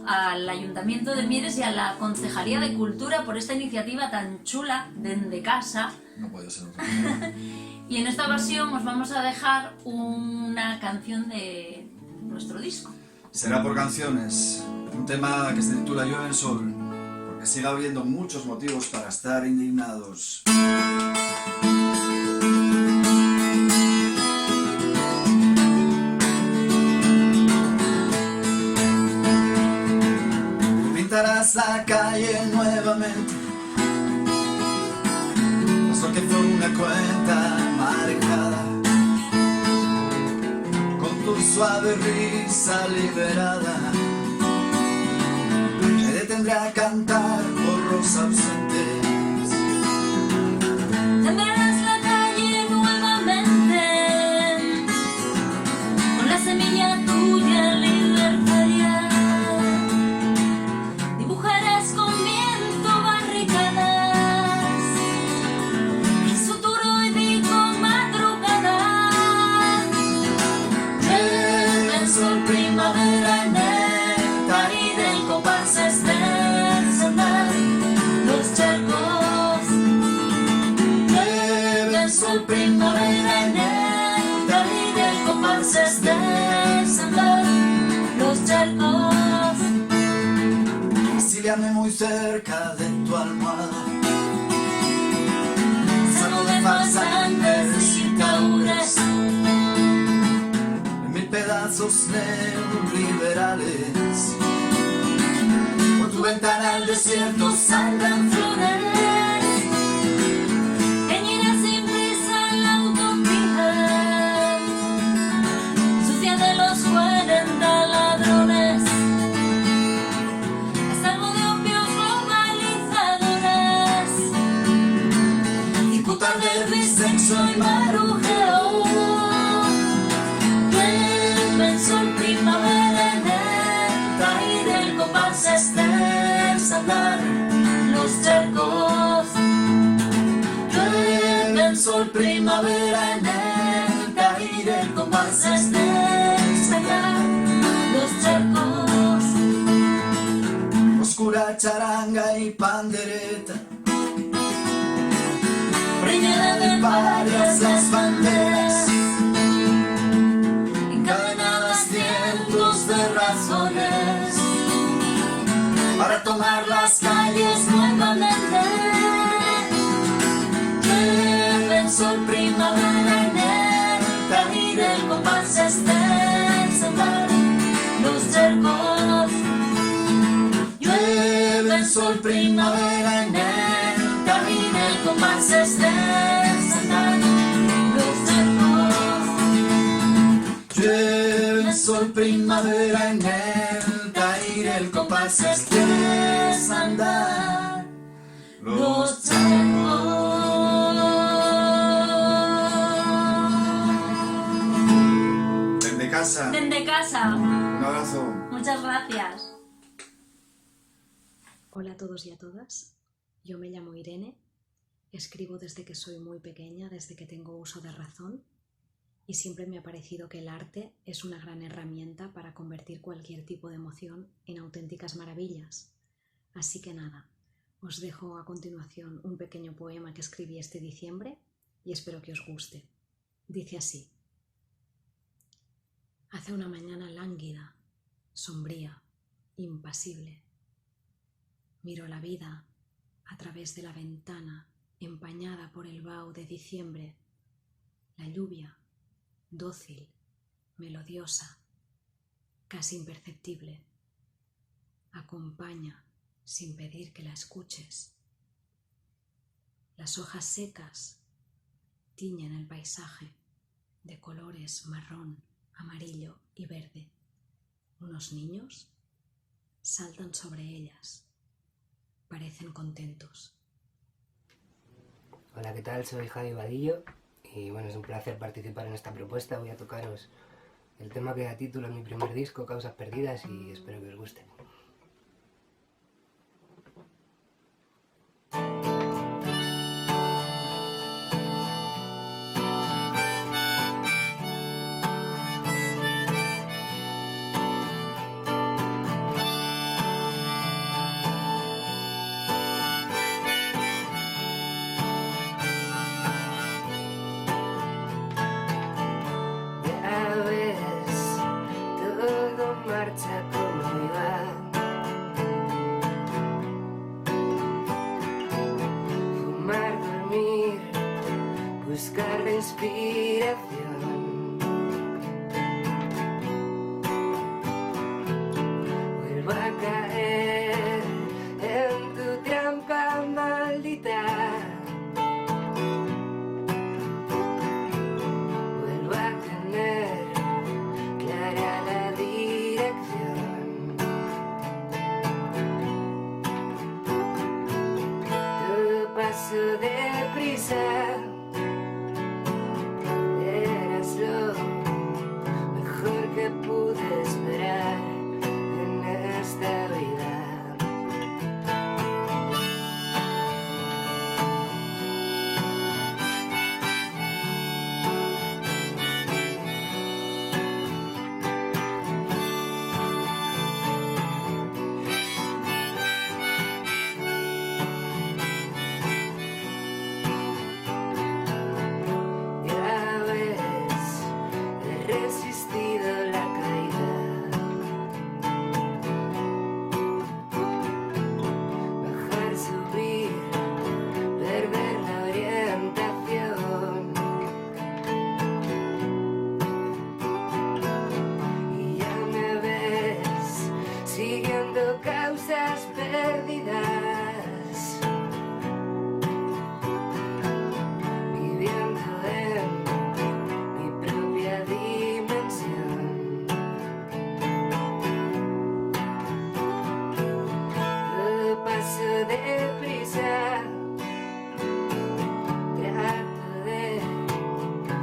al Ayuntamiento de Mieres y a la Concejalía de Cultura por esta iniciativa tan chula de casa. No puede ser otra. Y en esta ocasión os vamos a dejar una canción de nuestro disco. Será por canciones, un tema que se titula Llueve el sol, porque sigue habiendo muchos motivos para estar indignados. Pintarás la calle nuevamente, pasó que fue una cuenta marcada, con tu suave risa liberada, me detendré a cantar por los ausentes. Sembrarás la calle nuevamente, con la semilla tuya libertaria. Dibujarás con viento barricadas, y futuro y digo madrugada. El sol, primavera, néctar y del compás descender los charcos. El sol, primavera, néctar y del compás descender los charcos. Exíliame muy cerca de tu almohada, salvo de farsantes y taúres, en 1000 pedazos neoliberales. Por tu ventana al desierto salgan flores, Cañera sin prisa en la autopista, sucia de los 40 ladrones, a salvo de opios globalizadores, disputar de bisexo y marujeo. Llueve el sol, primavera, néctar y del compás descender los charcos. Llueve el sol, primavera, néctar y del compás descender los charcos. oscura charanga y pandereta, Preñada de varias las banderas, encadenadas cientos de razones para tomar las calles nuevamente. Llueve el sol, primavera, néctar y del compás descender los charcos. Llueve el sol, primavera, néctar y del compás descender los charcos. Llueve el sol, primavera, néctar y del compás descender los charcos. Desde casa, Desde casa. un abrazo. Muchas gracias. Hola a todos y a todas. Yo me llamo Irene. Escribo desde que soy muy pequeña, desde que tengo uso de razón. Y siempre me ha parecido que el arte es una gran herramienta para convertir cualquier tipo de emoción en auténticas maravillas. Así que nada, os dejo a continuación un pequeño poema que escribí este diciembre y espero que os guste. Dice así: hace una mañana lánguida, sombría, impasible. Miro la vida a través de la ventana empañada por el vaho de diciembre. La lluvia, dócil, melodiosa, casi imperceptible, acompaña sin pedir que la escuches. Las hojas secas tiñen el paisaje de colores marrón, amarillo y verde. Unos niños saltan sobre ellas. Parecen contentos. Hola, ¿qué tal? Soy Javi Vadillo y bueno, es un placer participar en esta propuesta. Voy a tocaros el tema que da título a mi primer disco, Causas Perdidas, y espero que os guste. Marcha como iba. Fumar, dormir, buscar respiración. Vuelvo a caer en tu trampa maldita. Vuelvo a tener clara la dirección. Todo paso deprisa. Eras lo mejor que pude esperar en esta vida. Siguiendo causas perdidas, viviendo en mi propia dimensión. Todo paso deprisa, trato de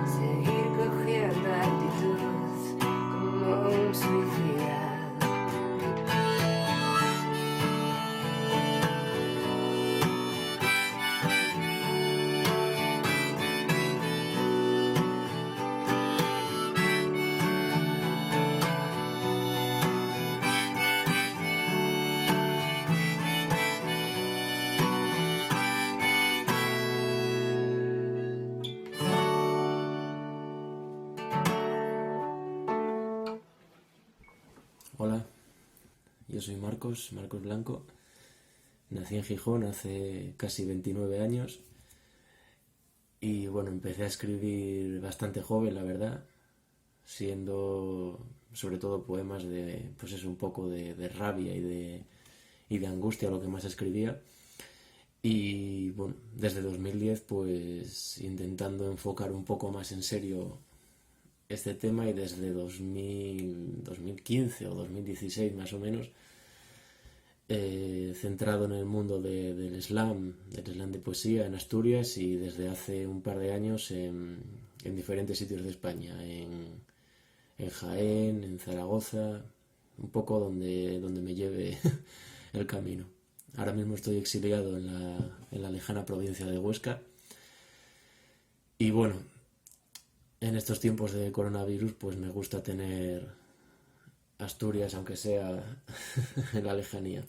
seguir cogiendo actitud como un suicida. Hola, yo soy Marcos Blanco. Nací en Gijón hace casi 29 años y bueno, empecé a escribir bastante joven, la verdad, siendo sobre todo poemas de, pues es un poco de rabia y de angustia lo que más escribía. Y bueno, desde 2010 pues intentando enfocar un poco más en serio este tema, y desde 2015 o 2016 más o menos, centrado en el mundo del slam de poesía en Asturias, y desde hace un par de años en diferentes sitios de España, en Jaén, en Zaragoza, un poco donde me lleve el camino. Ahora mismo estoy exiliado en la lejana provincia de Huesca. Y bueno, en estos tiempos de coronavirus, pues me gusta tener Asturias, aunque sea en la lejanía.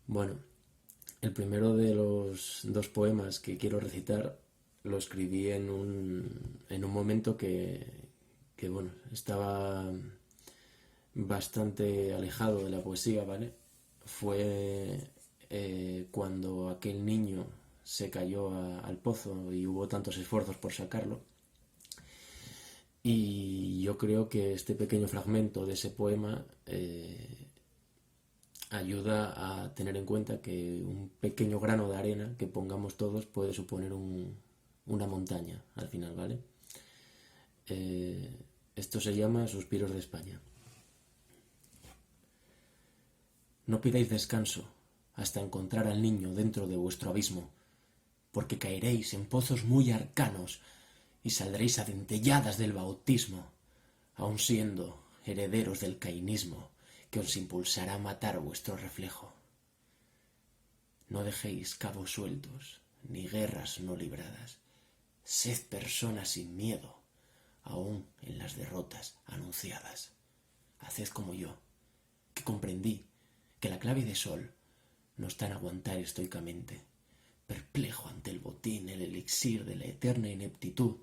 Bueno, el primero de los 2 poemas que quiero recitar lo escribí en un momento que bueno, estaba bastante alejado de la poesía, ¿vale? Fue cuando aquel niño se cayó al pozo y hubo tantos esfuerzos por sacarlo. Y yo creo que este pequeño fragmento de ese poema ayuda a tener en cuenta que un pequeño grano de arena que pongamos todos puede suponer una montaña al final, ¿vale? Esto se llama Suspiros de España. No pidáis descanso hasta encontrar al niño dentro de vuestro abismo, porque caeréis en pozos muy arcanos y saldréis adentelladas del bautismo, aun siendo herederos del cainismo que os impulsará a matar vuestro reflejo. No dejéis cabos sueltos, ni guerras no libradas. Sed personas sin miedo, aun en las derrotas anunciadas. Haced como yo, que comprendí que la clave de sol no está en aguantar estoicamente, perplejo ante el botín, el elixir de la eterna ineptitud,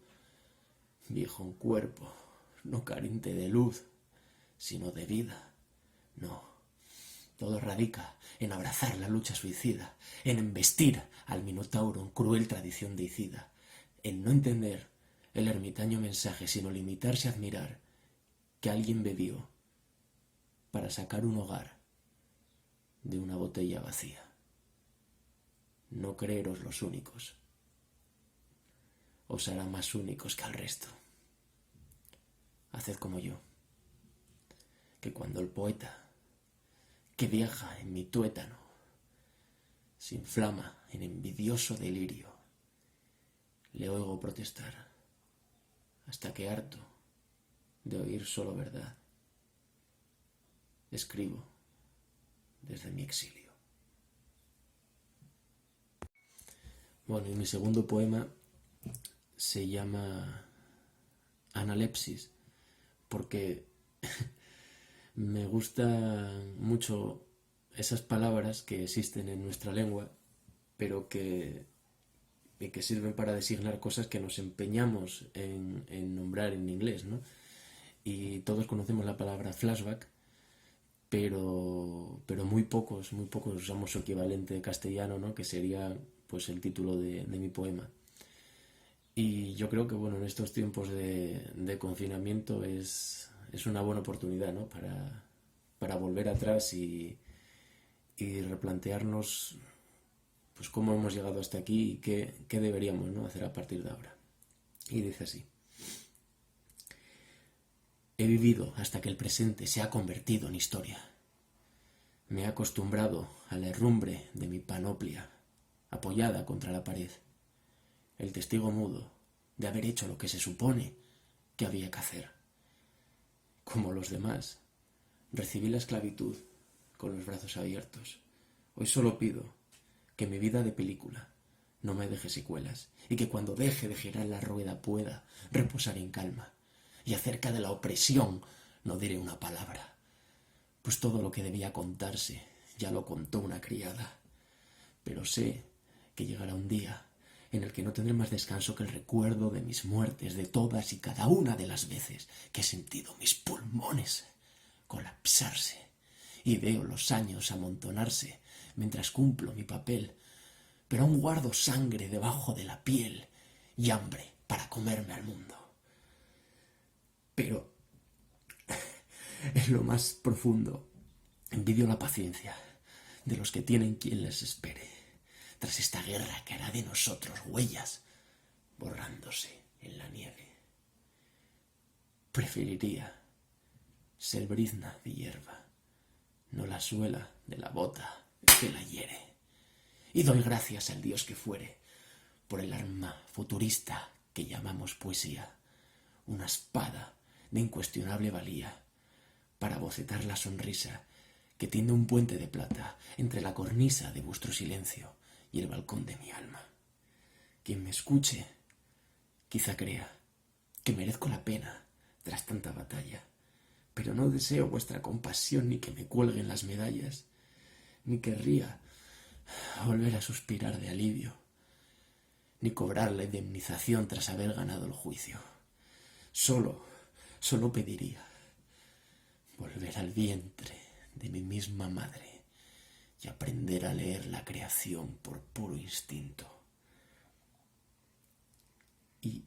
viejo en cuerpo, no carente de luz, sino de vida. No, todo radica en abrazar la lucha suicida, en embestir al minotauro en cruel tradición deicida, en no entender el ermitaño mensaje, sino limitarse a admirar que alguien bebió para sacar un hogar de una botella vacía. No creeros los únicos, os hará más únicos que al resto. Haced como yo, que cuando el poeta que viaja en mi tuétano se inflama en envidioso delirio, le oigo protestar hasta que harto de oír solo verdad, escribo desde mi exilio. Bueno, y mi segundo poema se llama Analepsis, porque me gustan mucho esas palabras que existen en nuestra lengua, pero que sirven para designar cosas que nos empeñamos en nombrar en inglés, ¿no? Y todos conocemos la palabra flashback, pero muy pocos usamos su equivalente castellano, ¿no? Que sería pues el título de mi poema. Y yo creo que bueno, en estos tiempos de confinamiento es una buena oportunidad, ¿no? Para volver atrás y replantearnos pues cómo hemos llegado hasta aquí y qué deberíamos, ¿no? hacer a partir de ahora. Y dice así: he vivido hasta que el presente se ha convertido en historia. Me he acostumbrado a la herrumbre de mi panoplia, apoyada contra la pared, el testigo mudo de haber hecho lo que se supone que había que hacer. Como los demás, recibí la esclavitud con los brazos abiertos. Hoy solo pido que mi vida de película no me deje secuelas y que cuando deje de girar la rueda pueda reposar en calma. Y acerca de la opresión no diré una palabra, pues todo lo que debía contarse ya lo contó una criada. Pero sé que llegará un día en el que no tendré más descanso que el recuerdo de mis muertes, de todas y cada una de las veces que he sentido mis pulmones colapsarse y veo los años amontonarse mientras cumplo mi papel, pero aún guardo sangre debajo de la piel y hambre para comerme al mundo. Pero en lo más profundo envidio la paciencia de los que tienen quien les espere tras esta guerra que hará de nosotros huellas borrándose en la nieve. Preferiría ser brizna de hierba, no la suela de la bota que la hiere. Y doy gracias al Dios que fuere por el arma futurista que llamamos poesía, una espada de incuestionable valía para bocetar la sonrisa que tiende un puente de plata entre la cornisa de vuestro silencio y el balcón de mi alma. Quien me escuche, quizá crea que merezco la pena tras tanta batalla, pero no deseo vuestra compasión ni que me cuelguen las medallas, ni querría volver a suspirar de alivio, ni cobrar la indemnización tras haber ganado el juicio. Solo pediría volver al vientre de mi misma madre y aprender a leer la creación por puro instinto. Y,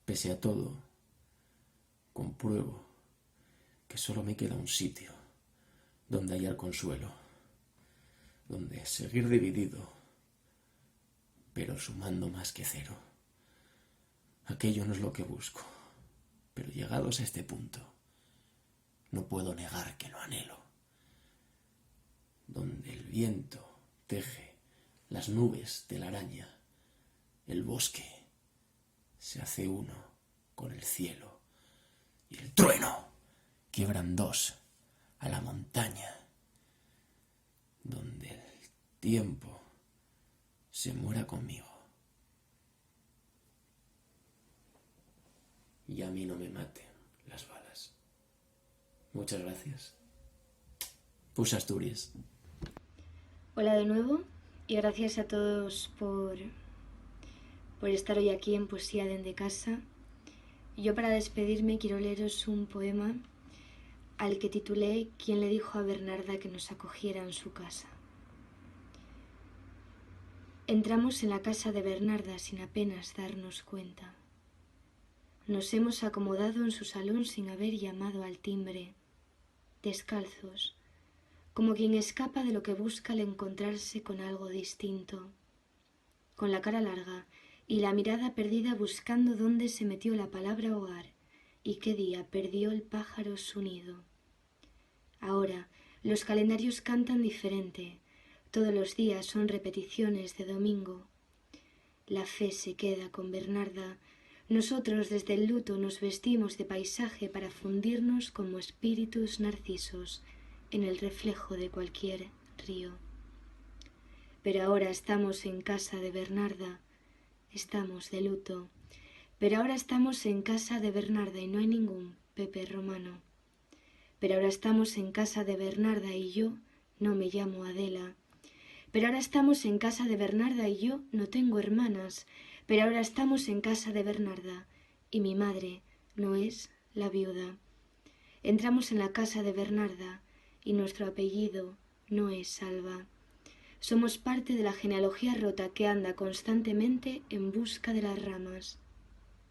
pese a todo, compruebo que solo me queda un sitio donde hallar consuelo, donde seguir dividido, pero sumando más que cero. Aquello no es lo que busco, pero llegados a este punto, no puedo negar que lo anhelo. Donde el viento teje las nubes de la araña, el bosque se hace uno con el cielo y el trueno quiebra en dos a la montaña. Donde el tiempo se muera conmigo y a mí no me maten las balas. Muchas gracias. Pus Asturias. Hola de nuevo y gracias a todos por estar hoy aquí en Poesía dende casa. Yo para despedirme quiero leeros un poema al que titulé ¿Quién le dijo a Bernarda que nos acogiera en su casa? Entramos en la casa de Bernarda sin apenas darnos cuenta. Nos hemos acomodado en su salón sin haber llamado al timbre, descalzos, como quien escapa de lo que busca al encontrarse con algo distinto, con la cara larga y la mirada perdida buscando dónde se metió la palabra hogar y qué día perdió el pájaro su nido. Ahora los calendarios cantan diferente, todos los días son repeticiones de domingo. La fe se queda con Bernarda. Nosotros desde el luto nos vestimos de paisaje para fundirnos como espíritus narcisos en el reflejo de cualquier río. Pero ahora estamos en casa de Bernarda, estamos de luto, pero ahora estamos en casa de Bernarda y no hay ningún Pepe Romano. Pero ahora estamos en casa de Bernarda y yo no me llamo Adela. Pero ahora estamos en casa de Bernarda y yo no tengo hermanas. Pero ahora estamos en casa de Bernarda y mi madre no es la viuda. Entramos en la casa de Bernarda y nuestro apellido no es Salva. Somos parte de la genealogía rota que anda constantemente en busca de las ramas.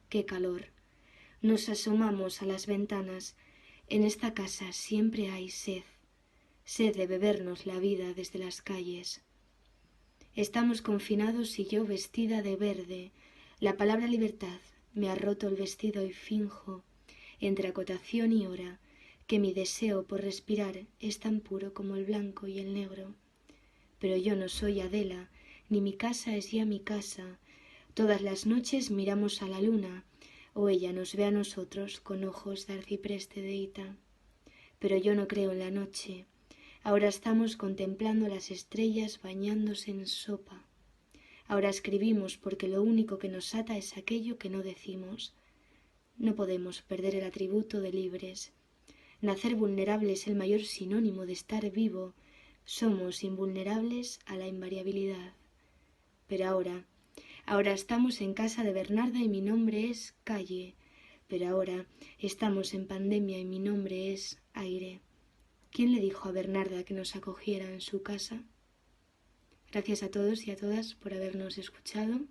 ¡Qué calor! Nos asomamos a las ventanas. En esta casa siempre hay sed, sed de bebernos la vida desde las calles. Estamos confinados y yo vestida de verde. La palabra libertad me ha roto el vestido y finjo, entre acotación y hora, que mi deseo por respirar es tan puro como el blanco y el negro. Pero yo no soy Adela, ni mi casa es ya mi casa. Todas las noches miramos a la luna, o ella nos ve a nosotros con ojos de arcipreste de Ita. Pero yo no creo en la noche. Ahora estamos contemplando las estrellas bañándose en sopa. Ahora escribimos porque lo único que nos ata es aquello que no decimos. No podemos perder el atributo de libres. Nacer vulnerable es el mayor sinónimo de estar vivo. Somos invulnerables a la invariabilidad. Pero ahora estamos en casa de Bernarda y mi nombre es calle. Pero ahora estamos en pandemia y mi nombre es aire. ¿Quién le dijo a Bernarda que nos acogiera en su casa? Gracias a todos y a todas por habernos escuchado.